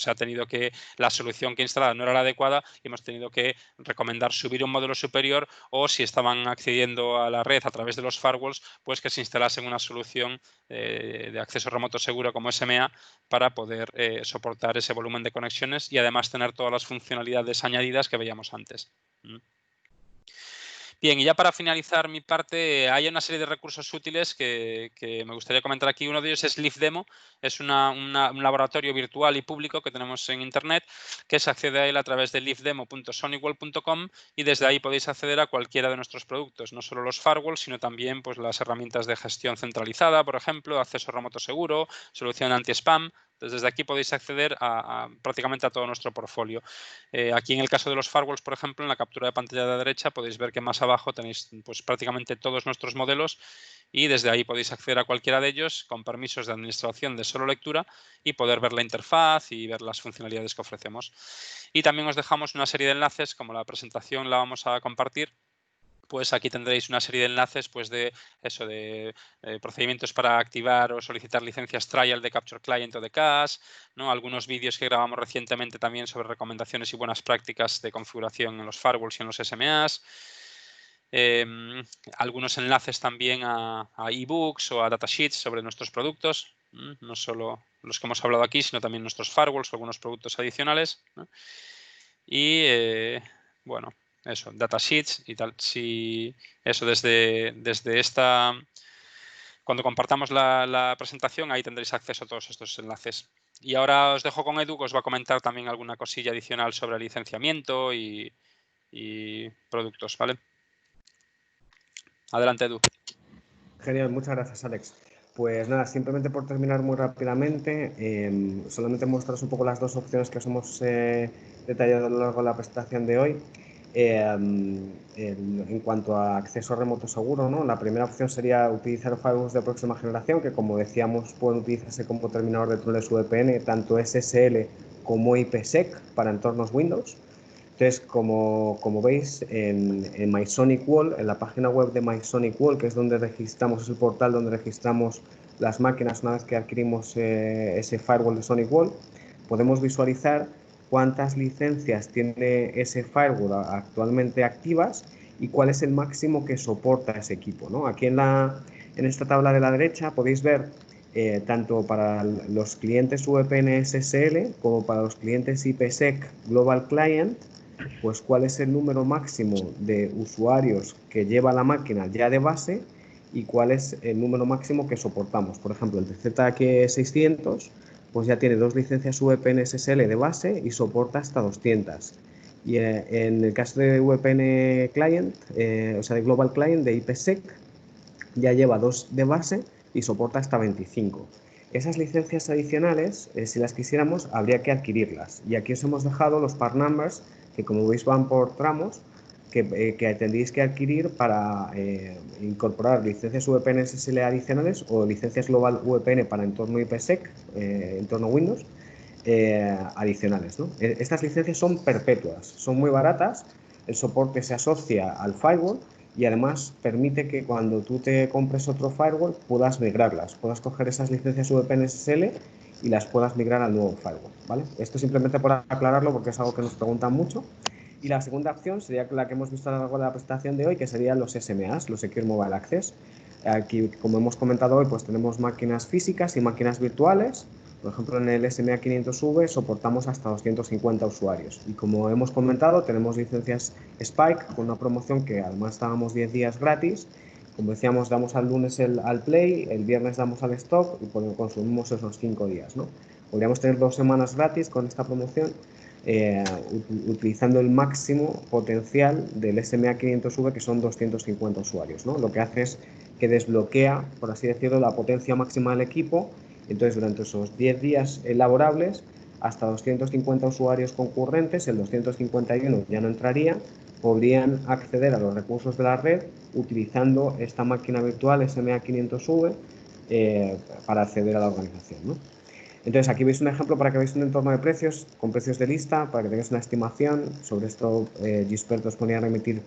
la solución que instalada no era la adecuada y hemos tenido que recomendar subir un módulo superior, o si estaban accediendo a la red a través de los firewalls, pues que se instalasen una solución de acceso remoto seguro como SMA para poder soportar ese volumen de conexiones y además tener todas las funcionalidades añadidas que veíamos antes. Bien, y ya para finalizar mi parte, hay una serie de recursos útiles que me gustaría comentar aquí. Uno de ellos es LiveDemo. Es un laboratorio virtual y público que tenemos en Internet, que se accede a él a través de livedemo.sonicwall.com, y desde ahí podéis acceder a cualquiera de nuestros productos, no solo los firewalls, sino también pues, las herramientas de gestión centralizada, por ejemplo, acceso remoto seguro, solución anti-spam. Entonces, desde aquí podéis acceder prácticamente a todo nuestro portfolio. Aquí en el caso de los firewalls, por ejemplo, en la captura de pantalla de la derecha podéis ver que más abajo tenéis pues, prácticamente todos nuestros modelos, y desde ahí podéis acceder a cualquiera de ellos con permisos de administración de solo lectura y poder ver la interfaz y ver las funcionalidades que ofrecemos. Y también os dejamos una serie de enlaces, como la presentación la vamos a compartir. Pues aquí tendréis una serie de enlaces pues de procedimientos para activar o solicitar licencias trial de Capture Client o de CAS, ¿no? Algunos vídeos que grabamos recientemente también sobre recomendaciones y buenas prácticas de configuración en los firewalls y en los SMAs. Algunos enlaces también a ebooks o a datasheets sobre nuestros productos, no solo los que hemos hablado aquí, sino también nuestros firewalls o algunos productos adicionales, ¿no? Y bueno, eso, datasheets y tal. Si eso desde esta, cuando compartamos la presentación, ahí tendréis acceso a todos estos enlaces. Y ahora os dejo con Edu, que os va a comentar también alguna cosilla adicional sobre licenciamiento y productos, ¿vale? Adelante, Edu. Genial, muchas gracias, Alex. Pues nada, simplemente por terminar muy rápidamente, solamente mostraros un poco las dos opciones que os hemos detallado a lo largo de la presentación de hoy. En cuanto a acceso remoto seguro, ¿no? La primera opción sería utilizar firewalls de próxima generación, que como decíamos pueden utilizarse como terminador de túneles VPN, tanto SSL como IPsec para entornos Windows. Entonces, como veis, en MySonicWall, en la página web de MySonicWall, que es donde registramos, es el portal donde registramos las máquinas una vez que adquirimos ese firewall de SonicWall, podemos visualizar cuántas licencias tiene ese firewall actualmente activas y cuál es el máximo que soporta ese equipo, ¿no? Aquí en esta tabla de la derecha podéis ver tanto para los clientes VPN SSL como para los clientes IPsec Global Client, pues cuál es el número máximo de usuarios que lleva la máquina ya de base y cuál es el número máximo que soportamos. Por ejemplo, el TZK600 pues ya tiene 2 licencias VPN SSL de base y soporta hasta 200. Y en el caso de VPN Client, o sea de Global Client de IPsec, ya lleva 2 de base y soporta hasta 25. Esas licencias adicionales, si las quisiéramos, habría que adquirirlas. Y aquí os hemos dejado los part numbers, que como veis van por tramos, que tendréis que adquirir para incorporar licencias VPN SSL adicionales o licencias Global VPN para entorno IPsec, entorno Windows, adicionales, ¿no? Estas licencias son perpetuas, son muy baratas, el soporte se asocia al firewall y además permite que cuando tú te compres otro firewall puedas migrarlas, puedas coger esas licencias VPN SSL y las puedas migrar al nuevo firewall, ¿vale? Esto simplemente por aclararlo porque es algo que nos preguntan mucho. Y la segunda opción sería la que hemos visto a lo largo de la presentación de hoy, que serían los SMAs, los Secure Mobile Access. Aquí, como hemos comentado hoy, pues tenemos máquinas físicas y máquinas virtuales. Por ejemplo, en el SMA 500V soportamos hasta 250 usuarios. Y como hemos comentado, tenemos licencias Spike con una promoción que además dábamos 10 días gratis. Como decíamos, damos al lunes al Play, el viernes damos al Stock y consumimos esos 5 días, ¿no? Podríamos tener 2 semanas gratis con esta promoción, utilizando el máximo potencial del SMA 500V, que son 250 usuarios, ¿no? Lo que hace es que desbloquea, por así decirlo, la potencia máxima del equipo. Entonces, durante esos 10 días laborables, hasta 250 usuarios concurrentes, el 251 ya no entraría, podrían acceder a los recursos de la red utilizando esta máquina virtual SMA 500V para acceder a la organización, ¿no? Entonces, aquí veis un ejemplo para que veáis un entorno de precios, con precios de lista, para que tengáis una estimación. Sobre esto, Gisbert os ponía a remitir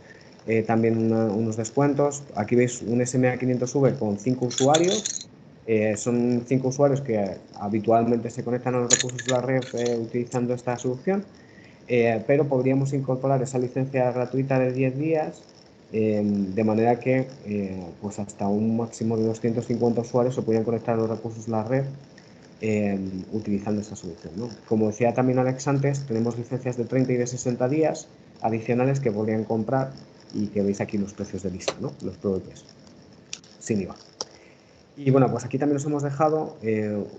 también unos descuentos. Aquí veis un SMA 500V con 5 usuarios. Son 5 usuarios que habitualmente se conectan a los recursos de la red utilizando esta solución, pero podríamos incorporar esa licencia gratuita de 10 días, de manera que pues hasta un máximo de 250 usuarios se podrían conectar a los recursos de la red utilizando esta solución, ¿no? Como decía también Alex antes, tenemos licencias de 30 y de 60 días adicionales que podrían comprar y que veis aquí los precios de lista, ¿no? Los productos sin IVA. Y bueno, pues aquí también os hemos dejado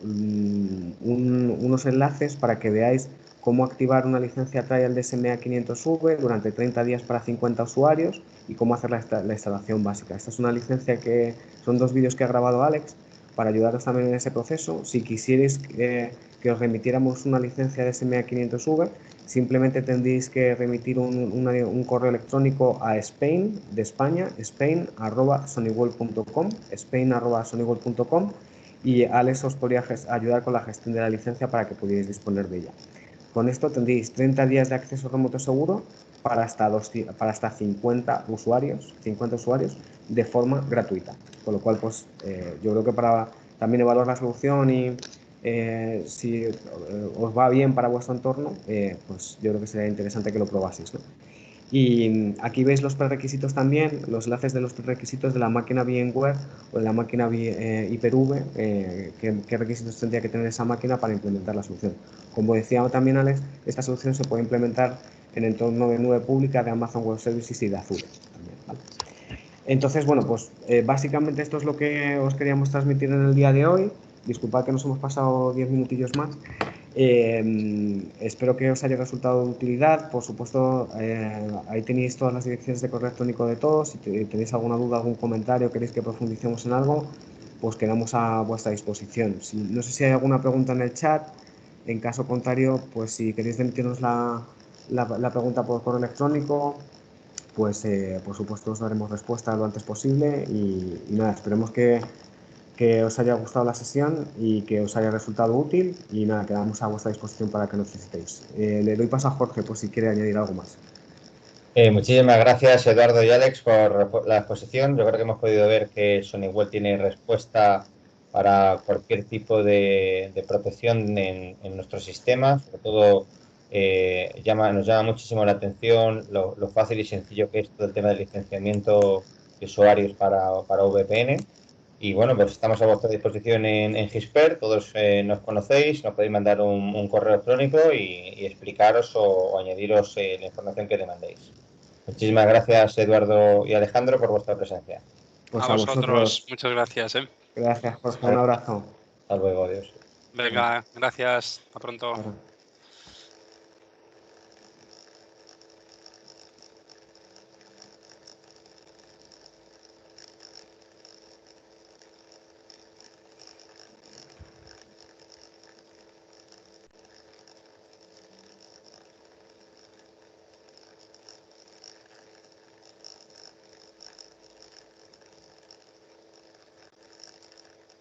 unos enlaces para que veáis cómo activar una licencia trial de SMA 500V durante 30 días para 50 usuarios y cómo hacer la instalación básica. Esta es una licencia que son 2 vídeos que ha grabado Alex para ayudaros también en ese proceso. Si quisierais que os remitiéramos una licencia de SMA 500V, simplemente tendréis que remitir un correo electrónico a Spain, de España, spain@sonicworld.com, spain@sonicworld.com, y Alex os podría ayudar con la gestión de la licencia para que pudierais disponer de ella. Con esto tendréis 30 días de acceso remoto seguro para hasta 50 usuarios de forma gratuita. Con lo cual, pues yo creo que para también evaluar la solución y si os va bien para vuestro entorno, pues yo creo que sería interesante que lo probaseis, ¿no? Y aquí veis los prerequisitos también, los enlaces de los prerequisitos de la máquina VMware o de la máquina Hyper-V, qué requisitos tendría que tener esa máquina para implementar la solución. Como decía también Alex, esta solución se puede implementar en entorno de nube pública de Amazon Web Services y de Azure también, ¿vale? Entonces, bueno, pues básicamente esto es lo que os queríamos transmitir en el día de hoy. Disculpad que nos hemos pasado 10 minutillos más. Espero que os haya resultado de utilidad. Por supuesto, ahí tenéis todas las direcciones de correo electrónico de todos. Si tenéis alguna duda, algún comentario, queréis que profundicemos en algo, pues quedamos a vuestra disposición. No sé si hay alguna pregunta en el chat. En caso contrario, pues si queréis remitirnos la pregunta por correo electrónico, pues por supuesto os daremos respuesta lo antes posible y nada, esperemos que que os haya gustado la sesión y que os haya resultado útil y nada, quedamos a vuestra disposición para que nos visitéis. Le doy paso a Jorge por si quiere añadir algo más. Muchísimas gracias, Eduardo y Alex, por la exposición. Yo creo que hemos podido ver que SonicWall tiene respuesta para cualquier tipo de protección en nuestro sistema. Sobre todo, nos llama muchísimo la atención lo fácil y sencillo que es todo el tema del licenciamiento de usuarios para VPN. Y bueno, pues estamos a vuestra disposición en Gisper. Todos nos conocéis, nos podéis mandar un correo electrónico y explicaros o añadiros la información que demandéis. Muchísimas gracias, Eduardo y Alejandro, por vuestra presencia. Pues A a vosotros, vosotros. muchas gracias. Gracias, Jorge. Un abrazo. Hasta luego, adiós. Venga, gracias. Hasta pronto. Ahora.